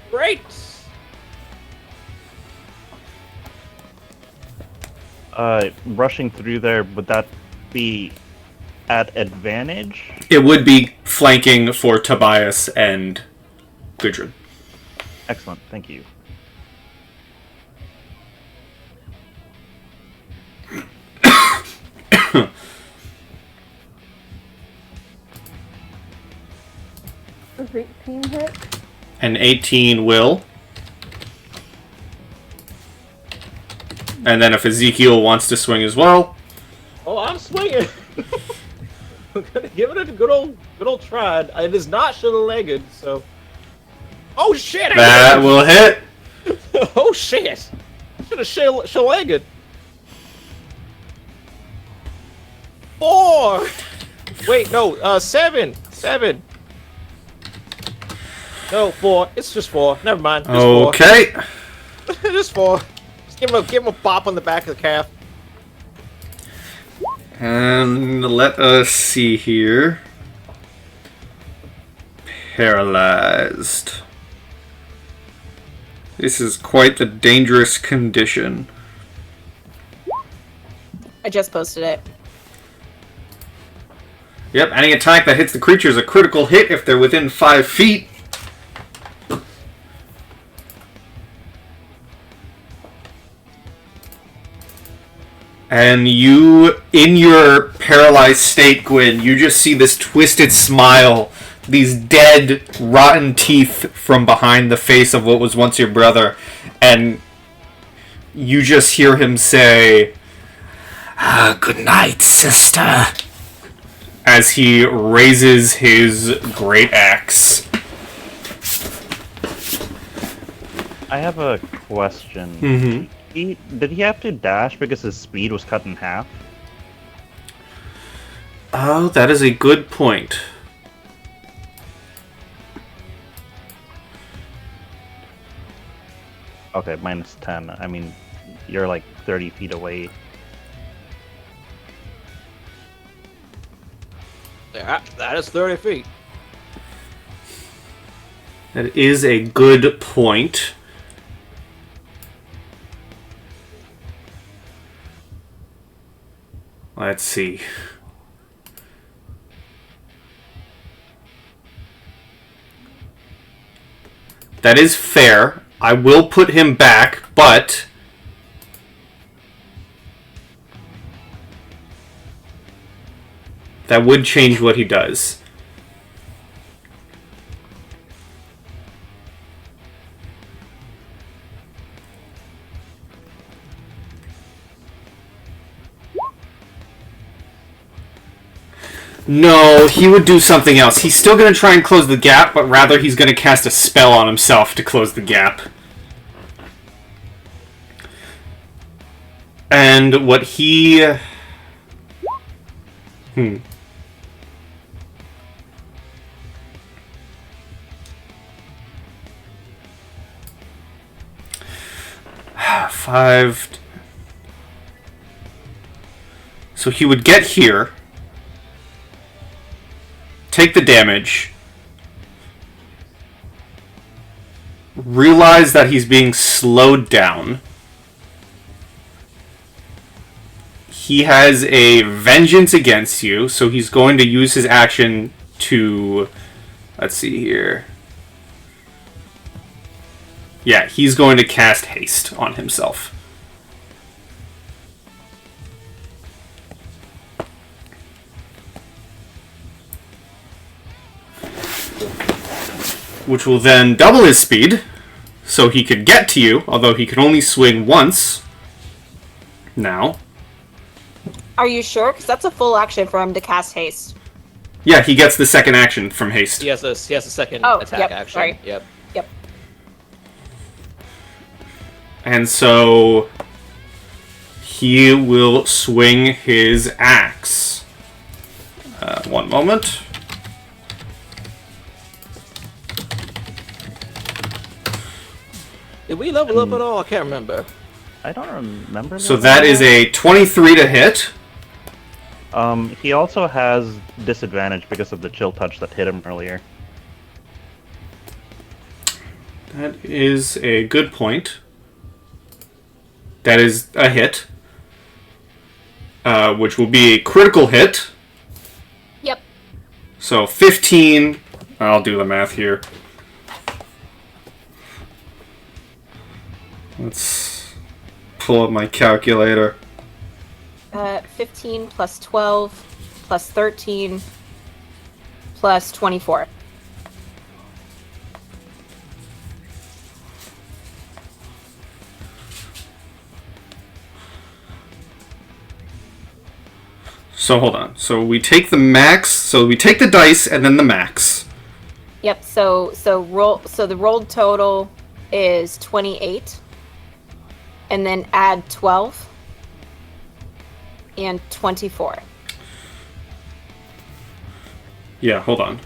Great. Rushing through there, would that be at advantage? It would be flanking for Tobias and Gudrun. Excellent, thank you. Does 18 hit? An 18 will. And then if Ezekiel wants to swing as well. Oh, I'm swinging. I'm gonna give it a good old try. It is not shoulder-legged, so. Oh shit! That will hit. Oh shit! Should have shoulder-legged. 4. Wait, no. 7. 7. No, 4. It's just 4. Never mind. Just 4. Okay. Just 4. Just give him a bop on the back of the calf. And let us see here. Paralyzed. This is quite the dangerous condition. I just posted it. Yep, any attack that hits the creature is a critical hit if they're within 5 feet. And you, in your paralyzed state, Gwyn, you just see this twisted smile, these dead, rotten teeth from behind the face of what was once your brother, and you just hear him say, "Good night, sister," as he raises his great axe. I have a question. Mm-hmm. Did he have to dash because his speed was cut in half? Oh, that is a good point. Okay, minus 10. I mean, you're like 30 feet away. Yeah, that is 30 feet. That is a good point. Let's see. That is fair. I will put him back, but that would change what he does. No, he would do something else. He's still going to try and close the gap, but rather he's going to cast a spell on himself to close the gap. And what he... 5... So he would get here, take the damage, realize that he's being slowed down. He has a vengeance against you, so he's going to use his action to... Let's see here. Yeah, he's going to cast haste on himself. Which will then double his speed, so he could get to you, although he can only swing once. Now. Are you sure? Because that's a full action for him to cast haste. Yeah, he gets the second action from haste. He has a second attack yep, action. sorry. Yep. Yep. And so he will swing his axe. One moment. Did we level up at all? I can't remember. I don't remember. So that is a 23 to hit. He also has disadvantage because of the chill touch that hit him earlier. That is a good point. That is a hit. Which will be a critical hit. Yep. So 15. I'll do the math here. Let's pull up my calculator. 15 plus 12 plus 13 plus 24. So hold on. So we take the max. So we take the dice and then the max. Yep. So the rolled total is 28, and then add 12 and 24. Yeah, hold on.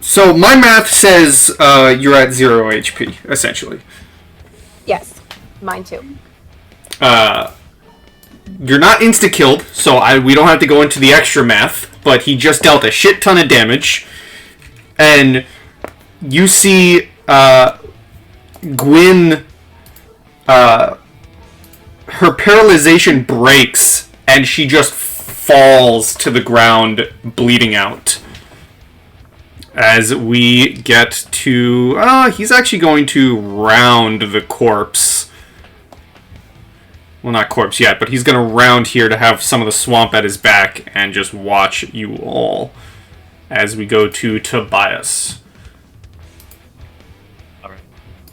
So my math says you're at 0 HP, essentially. Yes, mine too. You're not insta-killed, so we don't have to go into the extra math, but he just dealt a shit ton of damage. And you see Gwyn, her paralyzation breaks, and she just falls to the ground, bleeding out. As we get to... he's actually going to round the corpse. Well, not corpse yet, but he's going to round here to have some of the swamp at his back and just watch you all as we go to Tobias.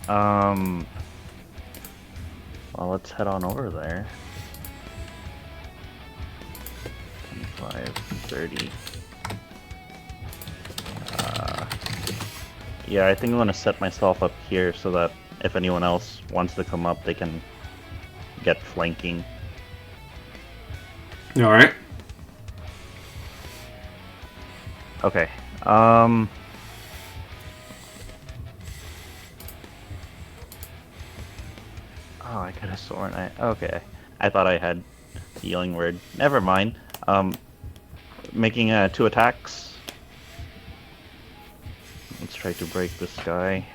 Well, let's head on over there. 25, 30. Yeah, I think I'm gonna set myself up here so that if anyone else wants to come up, they can get flanking. Alright. Okay. Oh, I could have sworn okay. I thought I had healing word. Never mind. Making 2 attacks. Let's try to break this guy.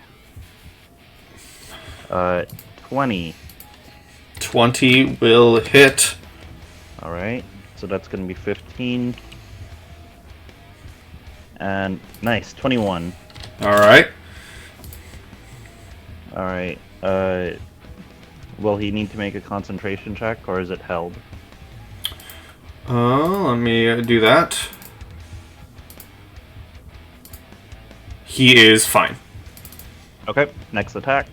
20. 20 will hit. Alright, so that's gonna be 15. And nice, 21. Alright. Alright, will he need to make a concentration check, or is it held? Let me do that. He is fine. Okay, next attack.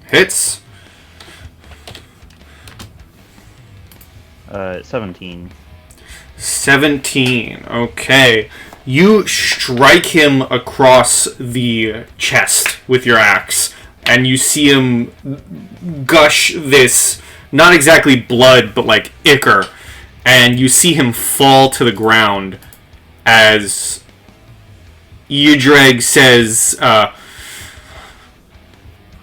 Hits. 17. 17. Okay. You strike him across the chest with your axe, and you see him gush this, not exactly blood, but like ichor, and you see him fall to the ground as Udrag says,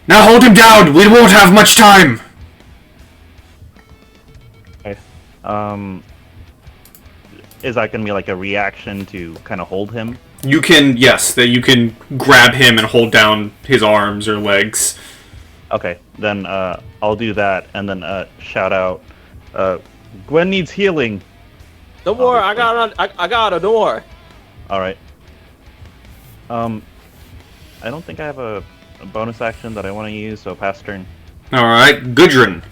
now hold him down! We won't have much time! Okay. Is that gonna be like a reaction to kind of hold him? You can, yes, that you can grab him and hold down his arms or legs. Okay, then I'll do that, and then shout out, Gwen needs healing. Don't worry, I got a door. Alright. I don't think I have a bonus action that I want to use, so pass turn. Alright, Gudrun.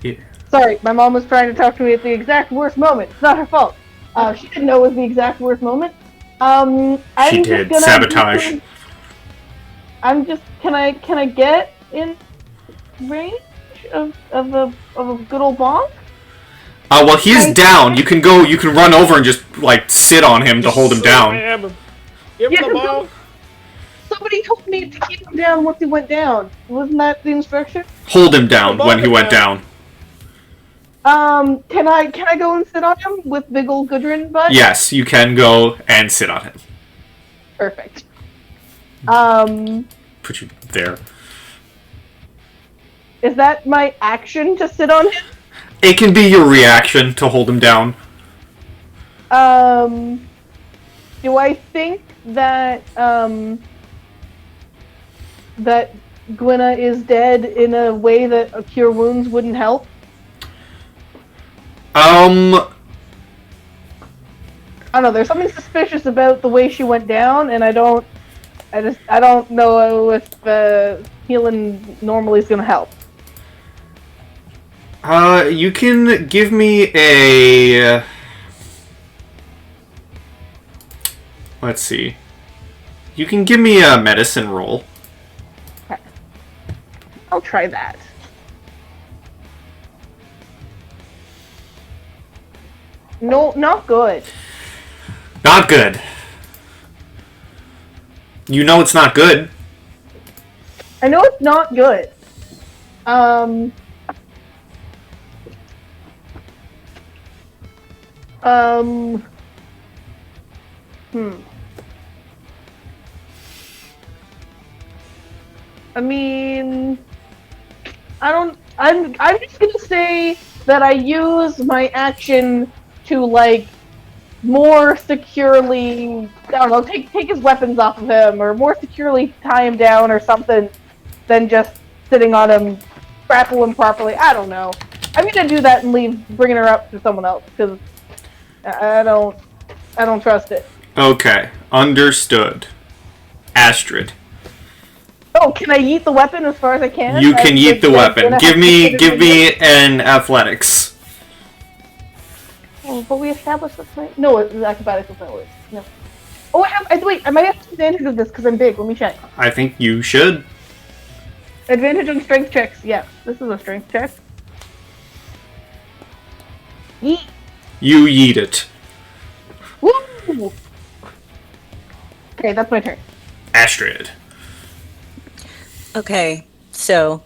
Yeah. Sorry, my mom was trying to talk to me at the exact worst moment. It's not her fault. She didn't know it was the exact worst moment. I'm She just did. gonna Sabotage. I'm just. Can I get in range of a good old bonk? Well, he's down. You can go. You can run over and just like sit on him to hold him down. Give Yeah, him the ball. Somebody told me to keep him down once he went down. Wasn't that the instruction? Hold him down when he went down. Can I go and sit on him with big old Gudrun butt? Yes, you can go and sit on him. Perfect. Put you there. Is that my action to sit on him? It can be your reaction to hold him down. Do I think that that Gwenna is dead in a way that a cure wounds wouldn't help? Um, I don't know. There's something suspicious about the way she went down, and I don't know if healing normally is gonna help. You can give me a. Let's see. You can give me a medicine roll. Okay. I'll try that. No, not good. Not good. You know it's not good. I know it's not good. I mean, I'm just gonna say that I use my action to like more securely, I don't know, take his weapons off of him, or more securely tie him down or something, than just sitting on him, grapple him properly. I don't know. I'm gonna do that and leave, bringing her up to someone else because I don't trust it. Okay, understood. Astrid. Oh, can I yeet the weapon as far as I can? You can yeet the weapon. Give me it. an athletics. Oh, but we established this night. No, acrobatics was not worth. No. Oh, wait. I might have advantage of this because I'm big. Let me check. I think you should. Advantage on strength checks. Yes, this is a strength check. Yeet. You yeet it. Woo! Okay, that's my turn. Astrid. Okay, so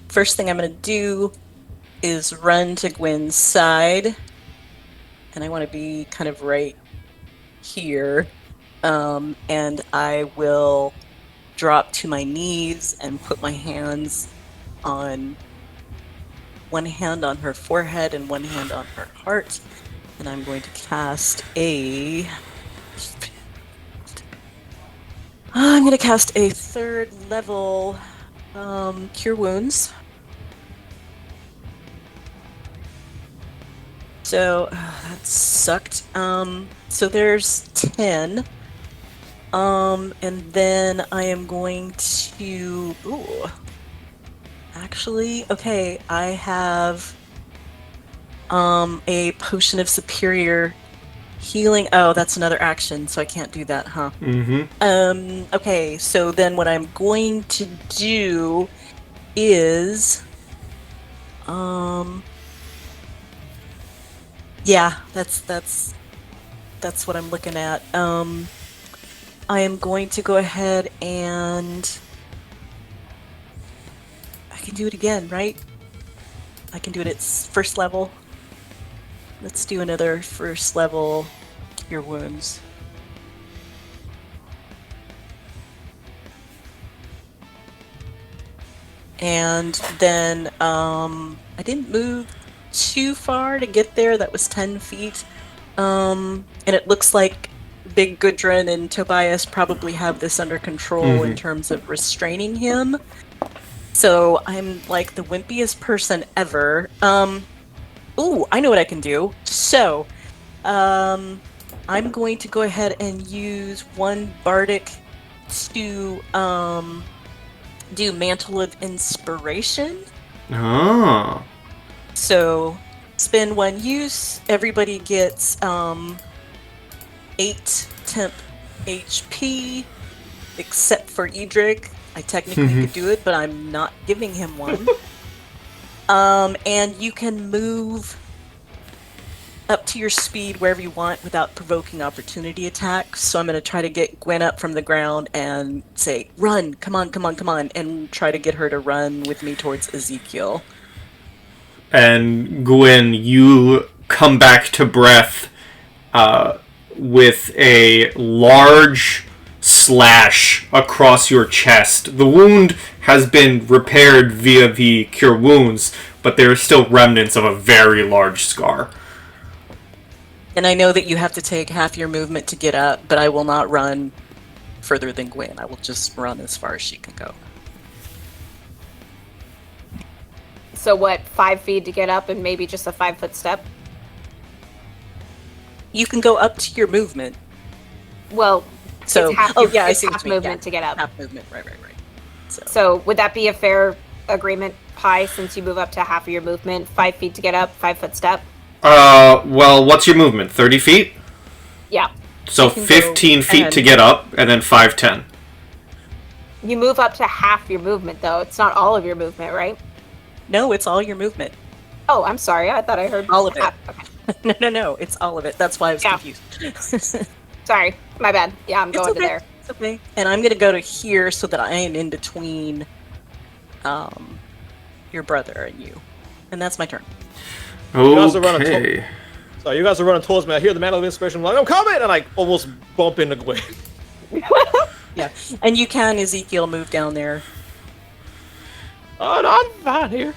first thing I'm going to do is run to Gwen's side. And I want to be kind of right here. And I will drop to my knees and put my hands on one hand on her forehead and one hand on her heart. And I'm going to cast a... I'm going to cast a 3rd level Cure Wounds. So, that sucked. So there's 10. And then I am going to... Ooh. Actually, okay, I have a Potion of Superior Healing. Oh, that's another action, so I can't do that, huh? Mm-hmm. Okay, so then what I'm going to do is... Yeah, that's what I'm looking at. I am going to go ahead and... I can do it again, right? I can do it at 1st level. Let's do another 1st level Cure Wounds. And then I didn't move too far to get there. That was 10 feet. And it looks like Big Gudrun and Tobias probably have this under control in terms of restraining him. So I'm like the wimpiest person ever. Ooh, I know what I can do. So, I'm going to go ahead and use one bardic to do Mantle of Inspiration. Oh. So, spend 1 use. Everybody gets 8 temp HP, except for Edric. I technically could do it, but I'm not giving him one. And you can move up to your speed wherever you want without provoking opportunity attacks. So I'm going to try to get Gwen up from the ground and say, run, come on, come on, come on, and try to get her to run with me towards Ezekiel. And Gwen, you come back to breath with a large slash across your chest. The wound has been repaired via the Cure Wounds, but there are still remnants of a very large scar. And I know that you have to take half your movement to get up, but I will not run further than Gwen. I will just run as far as she can go. So what, 5 feet to get up and maybe just a 5-foot step? You can go up to your movement. Well, So, it's half, I it's see what half you mean. movement to get up. Half movement, right. So would that be a fair agreement, Pi, since you move up to half of your movement? 5 feet to get up, 5-foot step? Well, what's your movement? 30 feet? Yeah. So 15 feet to get up, and then 5'10". You move up to half your movement, though. It's not all of your movement, right? No, it's all your movement. Oh, I'm sorry. I thought I heard All of it. half. Okay. No, it's all of it. That's why I was confused. Sorry, my bad. Yeah, I'm going to there. It's okay. And I'm going to go to here so that I am in between your brother and you. And that's my turn. Okay. So you guys are running towards me. I hear the Mantle of Inspiration. I'm like, I'm coming! And I almost bump into Gwen. Yeah. And you can, Ezekiel, move down there. Oh, no, I'm fine here.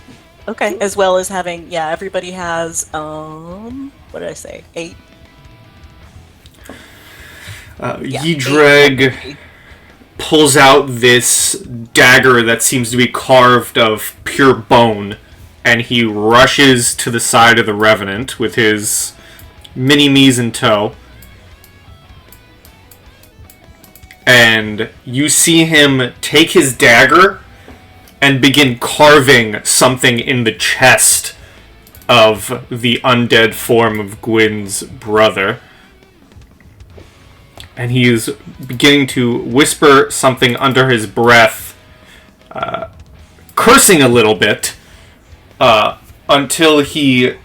Okay. As well as having, everybody has, what did I say? 8? Yidreg pulls out this dagger that seems to be carved of pure bone, and he rushes to the side of the Revenant with his mini-me's in tow. And you see him take his dagger and begin carving something in the chest of the undead form of Gwyn's brother. And he is beginning to whisper something under his breath, cursing a little bit, until he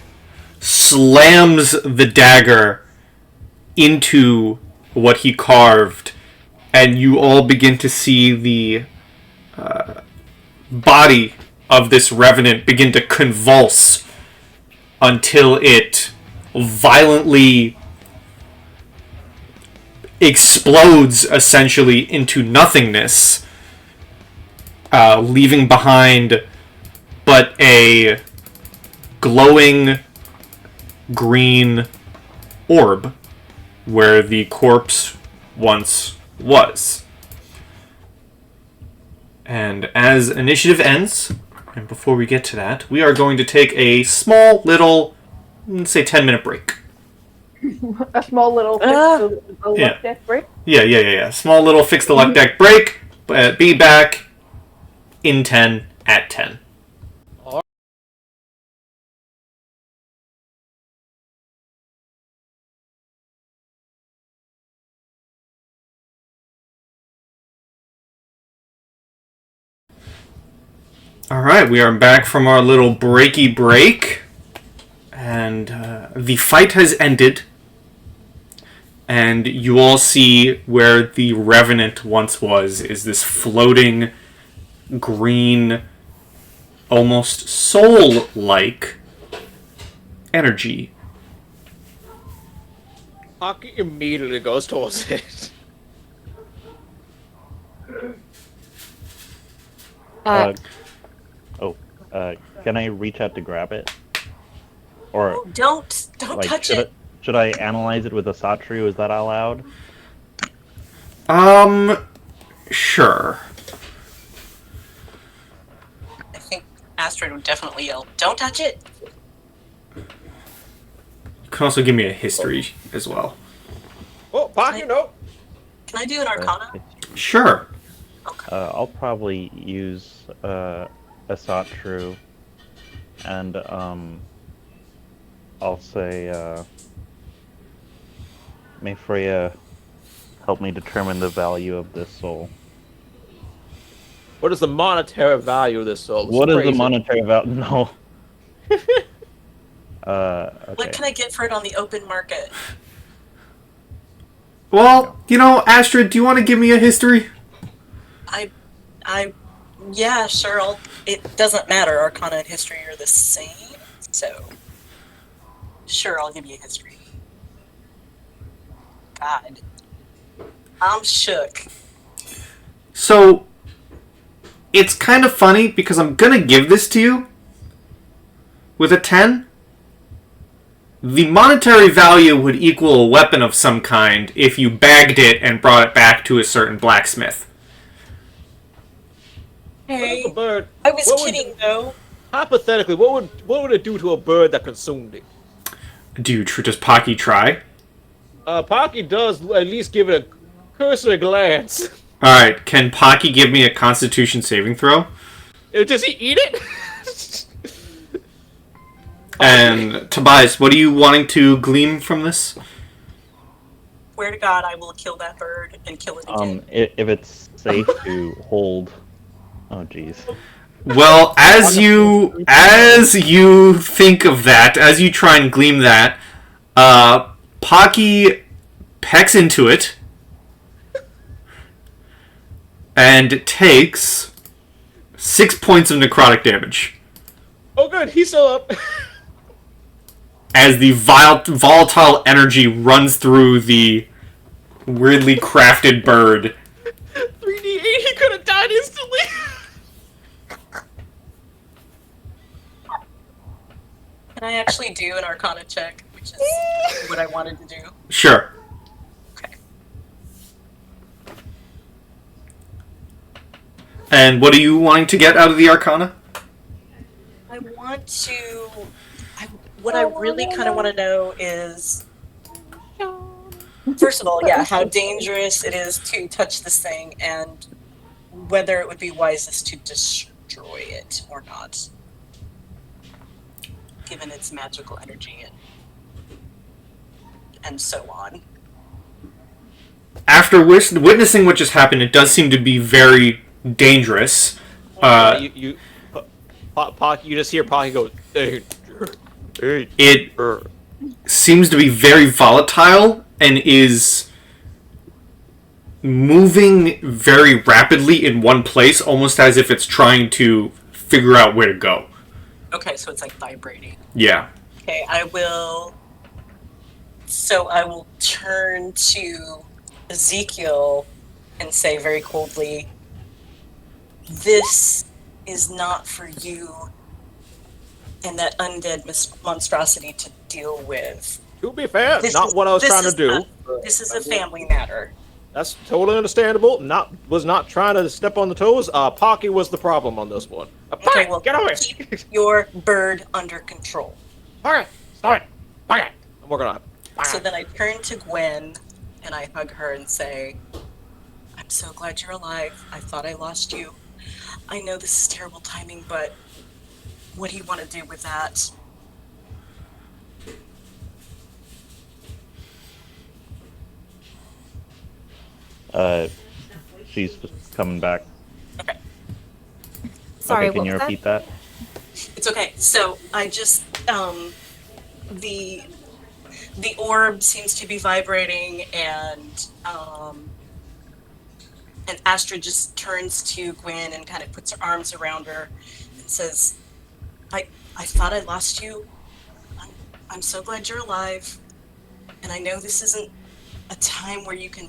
slams the dagger into what he carved, and you all begin to see the body of this revenant begin to convulse until it violently explodes essentially into nothingness, leaving behind but a glowing green orb where the corpse once was. And as initiative ends, and before we get to that, we are going to take a small little, let's say 10-minute break. A small little Yeah. deck break. Yeah. Small little fix the luck deck break. But be back in 10 at 10. Alright, we are back from our little breaky break. And the fight has ended. And you all see where the Revenant once was, is this floating, green, almost soul-like energy. Pocky immediately goes towards it. Can I reach out to grab it? Or Don't like, touch should it. should I analyze it with a Satru? Is that allowed? Sure. I think Astrid would definitely yell, "Don't touch it!" You can also give me a history as well. Oh, Pocky, no. Can I do an Arcana? Sure. I'll probably use a Satru, and I'll say, may Freya help me determine the value of this soul. What is the monetary value of this soul? What is the monetary value? No. What Okay. can I get for it on the open market? Well, Astrid, do you want to give me a history? Yeah, sure. It doesn't matter. Arcana and history are the same, so sure, I'll give you a history. God, I'm shook. So, it's kind of funny because I'm gonna give this to you with a 10. The monetary value would equal a weapon of some kind if you bagged it and brought it back to a certain blacksmith. Hey, A bird. I was What would- kidding though. Hypothetically, what would it do to a bird that consumed it? Does Pocky try? Pocky does at least give it a cursory glance. Alright, can Pocky give me a constitution saving throw? Does he eat it? And Tobias, what are you wanting to glean from this? Swear to God, I will kill that bird and kill it again. If it's safe to hold. Oh, jeez. Well, as you think of that, as you try and glean that, Pocky pecks into it and takes 6 points of necrotic damage Oh, good, he's still up. as the volatile energy runs through the weirdly crafted bird. 3d8, he could have died instantly. Can I actually do an Arcana check, which is what I wanted to do? Sure. Okay. And what are you wanting to get out of the Arcana? I want to. What I really kind of want to know is, first of all, yeah, how dangerous it is to touch this thing, and whether it would be wisest to destroy it or not, given its magical energy and so on. After witnessing what just happened, it does seem to be very dangerous. You just hear Pocky go. It seems to be very volatile and is moving very rapidly in one place, almost as if it's trying to figure out where to go. Okay, so it's like vibrating. Yeah. Okay, I will turn to Ezekiel and say very coldly, this is not for you and that undead monstrosity to deal with. To be fair, not what I was trying to do. This is a family matter. That's totally understandable. Was not trying to step on the toes. Pocky was the problem on this one. Okay, well, get over here. keep your bird under control. Okay, stop it. Okay, I'm working on it. So then I turn to Gwen and I hug her and say, I'm so glad you're alive. I thought I lost you. I know this is terrible timing, but what do you want to do with that? She's just coming back. Okay. Sorry, okay, can what you was that? repeat that? It's okay. So I just the orb seems to be vibrating, and Astrid just turns to Gwen and kind of puts her arms around her and says, I thought I lost you. I'm so glad you're alive, and I know this isn't a time where you can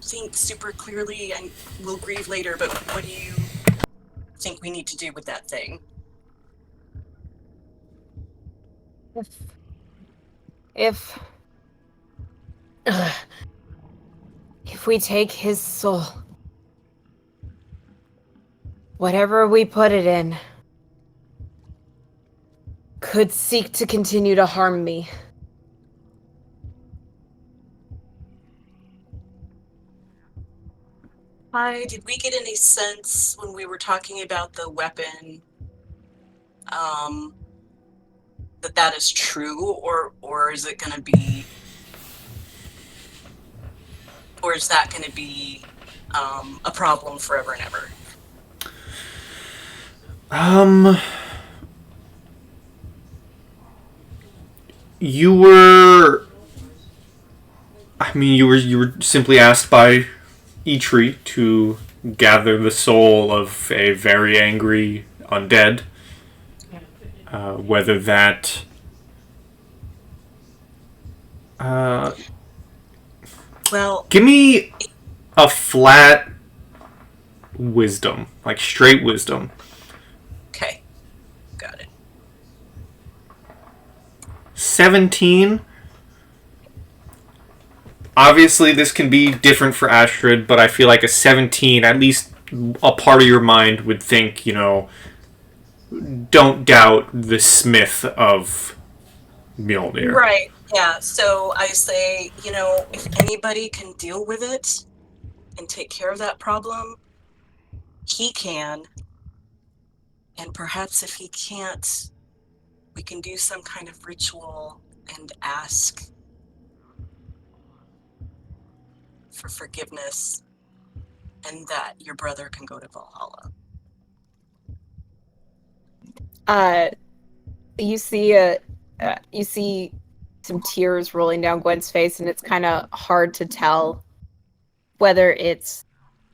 think super clearly and we'll grieve later, but what do you think we need to do with that thing? If we take his soul, whatever we put it in could seek to continue to harm me. Hi, did we get any sense when we were talking about the weapon that is true, or is it going to be, or is that going to be a problem forever and ever? You were simply asked by Eitri to gather the soul of a very angry undead. Whether that Well, give me a flat wisdom, like straight wisdom. okay, got it. 17. Obviously, this can be different for Astrid, but I feel like a 17, at least a part of your mind would think, don't doubt the smith of Mjolnir. Right, yeah, so I say, if anybody can deal with it and take care of that problem, he can. And perhaps if he can't, we can do some kind of ritual and ask for forgiveness, and that your brother can go to Valhalla. You see some tears rolling down Gwen's face, and it's kind of hard to tell whether it's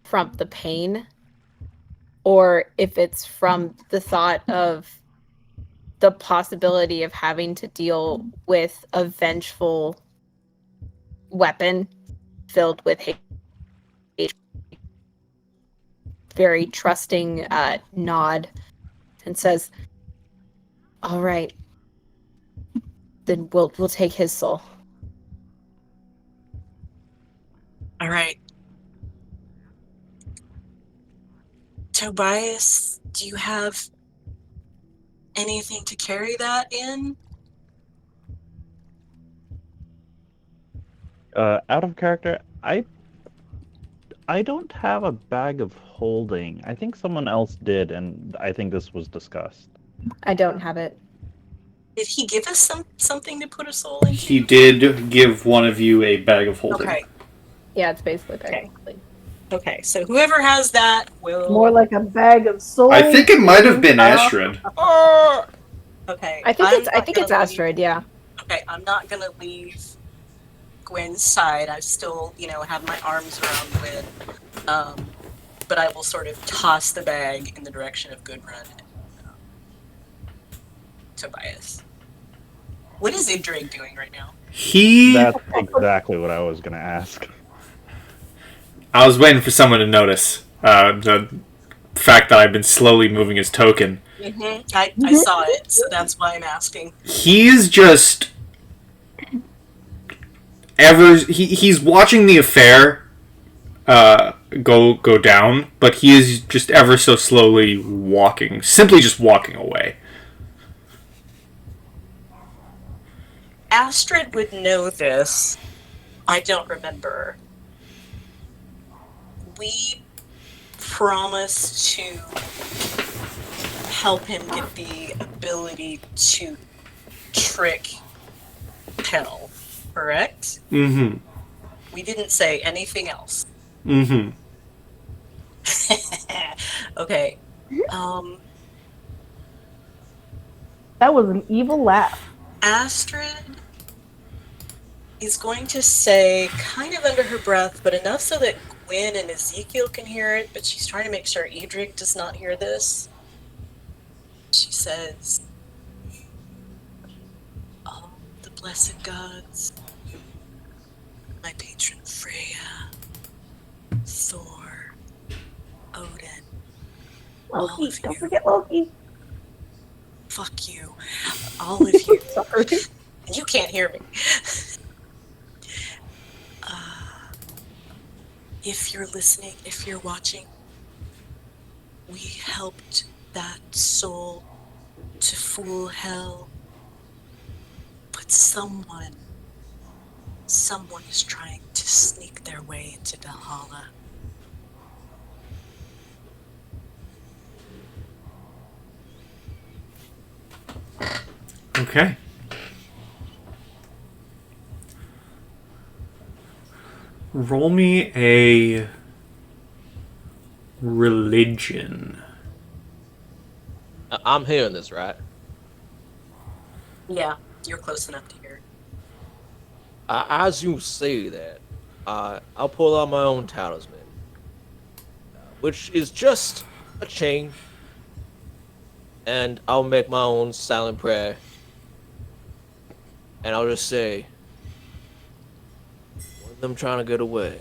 from the pain or if it's from the thought of the possibility of having to deal with a vengeful weapon filled with hate. Very trusting nod and says, all right, then we'll take his soul. All right. Tobias, do you have anything to carry that in? Out of character, I don't have a bag of holding. I think someone else did, and I think this was discussed. I don't have it. Did he give us something to put a soul into? He did give one of you a bag of holding. Okay. Yeah, it's basically Okay. bag. Okay, so whoever has that will... More like a bag of souls. I think it might have been Astrid. Okay. I think it's Astrid, yeah. Okay, I'm not gonna leave Gwen's side. I still, have my arms around Gwen. But I will sort of toss the bag in the direction of Gudrun and Tobias. What is Idrig doing right now? That's exactly what I was going to ask. I was waiting for someone to notice the fact that I've been slowly moving his token. Mm-hmm. I saw it, so that's why I'm asking. He's just he's watching the affair go down, but he is just ever so slowly simply just walking away. Astrid would know this. I don't remember. We promised to help him get the ability to trick Hell, correct? Mm-hmm. We didn't say anything else. Mm-hmm. Okay. That was an evil laugh. Astrid is going to say, kind of under her breath, but enough so that Gwen and Ezekiel can hear it, but she's trying to make sure Edric does not hear this. She says, "Oh, the blessed gods, my patron Freya, Thor, Odin, Loki, of don't you." forget Loki. Fuck you. All of you. Sorry. You can't hear me. If you're listening, if you're watching, we helped that soul to fool Hell. But someone is trying to sneak their way into Valhalla. Okay. Roll me a religion. I'm hearing this, right? Yeah, you're close enough to hear. As you say that, I'll pull out my own talisman, which is just a chain, and I'll make my own silent prayer, and I'll just say, one of them trying to get away.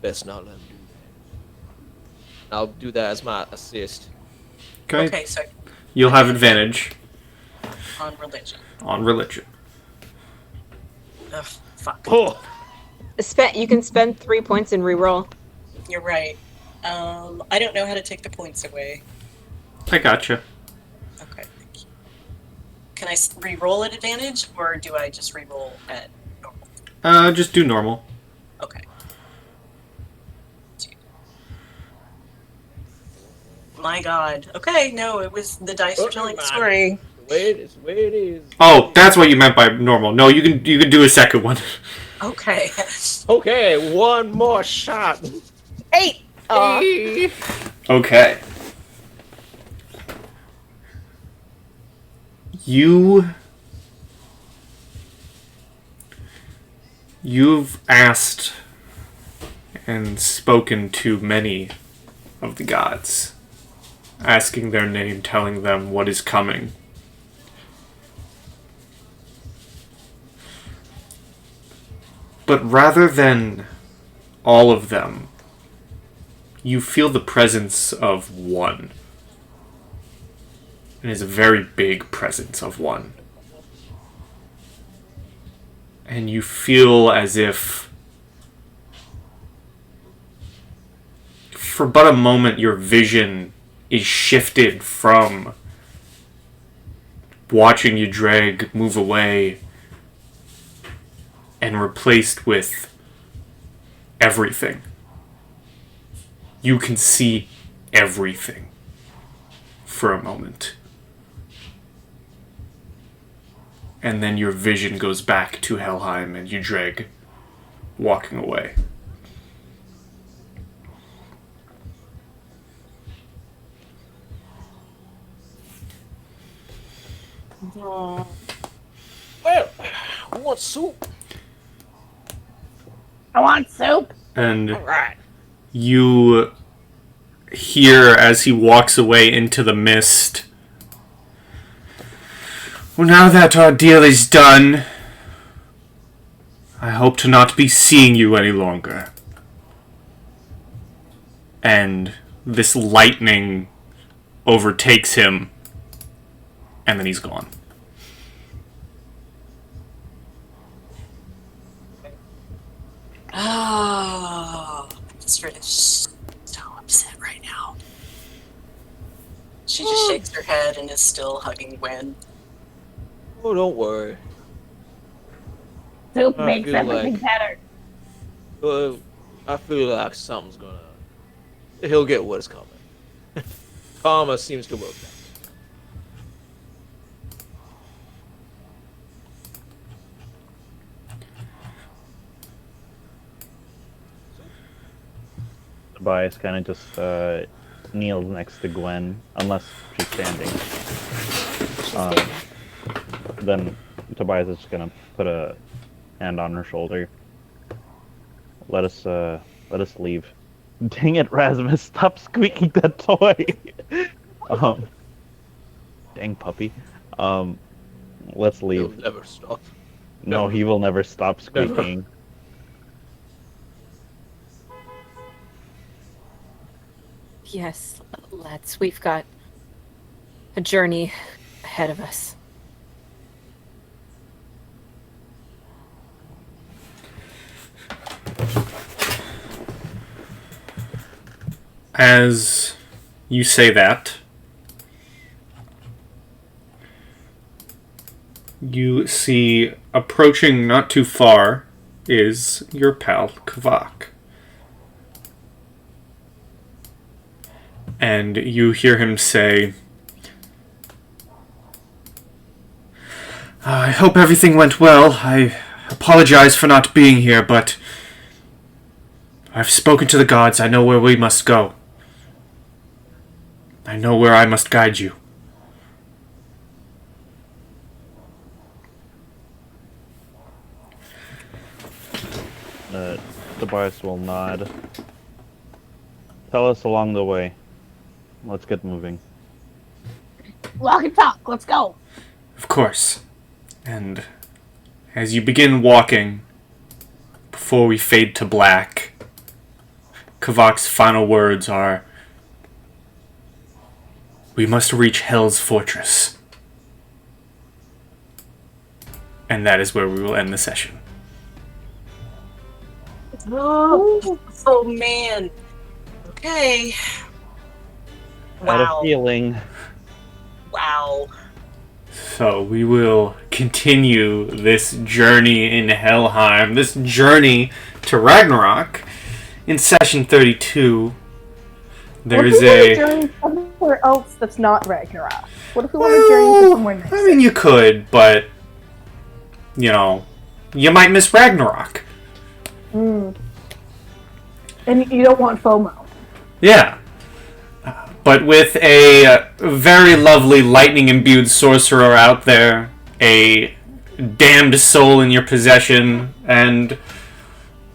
Best not let them do that. I'll do that as my assist. Okay, so You'll have advantage on religion. on religion. Ugh, fuck. Oh, You can spend 3 points and reroll. You're right. I don't know how to take the points away. I gotcha. Okay, thank you. Can I re-roll at advantage, or do I just re-roll at normal? Just do normal. Okay. My God. Okay, no, it was the dice were telling the story. It's the way it is. Oh, that's what you meant by normal. No, you can do a second one. Okay. Okay, one more shot. 8! Okay. You've asked and spoken to many of the gods, asking their name, telling them what is coming. But rather than all of them, you feel the presence of one. It is a very big presence of one. And you feel as if, for but a moment, your vision is shifted from watching Udrag move away and replaced with everything. You can see everything for a moment. And then your vision goes back to Helheim and Udrag walking away. Well, I want soup. I want soup. And All right. you hear as he walks away into the mist. Well, now that our deal is done, I hope to not be seeing you any longer. And this lightning overtakes him, and then he's gone. Oh, Astrid is so upset right now. She just shakes her head and is still hugging Gwen. Oh, don't worry. Soup I makes feel everything like- better. I feel like something's gonna. He'll get what's coming. Karma seems to work out. Tobias kind of just kneels next to Gwen, unless she's standing. Then Tobias is just gonna put a hand on her shoulder. Let us leave. Dang it, Rasmus! Stop squeaking that toy. Dang puppy. Let's He'll leave. never stop. No, he will never stop squeaking. Yes, let's. We've got a journey ahead of us. As you say that, you see approaching not too far is your pal Kvak. And you hear him say, I hope everything went well. I apologize for not being here, but I've spoken to the gods. I know where we must go. I know where I must guide you. Tobias will nod. Tell us along the way. Let's get moving. Walk and talk. Let's go. Of course. And as you begin walking, before we fade to black, Kvak's final words are, we must reach Hell's fortress. And that is where we will end the session. Oh man. Okay. Had a Wow. feeling. Wow. So we will continue this journey in Helheim, this journey to Ragnarok, in session 32. There's what if we want to a... journey somewhere else that's not Ragnarok? What if we want to journey to somewhere nice? I mean, you could, but, you know, you might miss Ragnarok. And you don't want FOMO. Yeah. But with a very lovely lightning-imbued sorcerer out there, a damned soul in your possession, and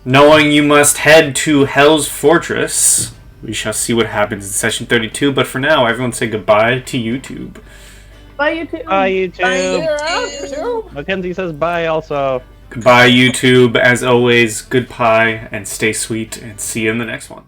knowing you must head to Hell's Fortress, we shall see what happens in session 32. But for now, everyone say goodbye to YouTube. Bye, you two. Bye, YouTube. Bye. Mackenzie says bye also. Goodbye, YouTube. As always, goodbye, and stay sweet, and see you in the next one.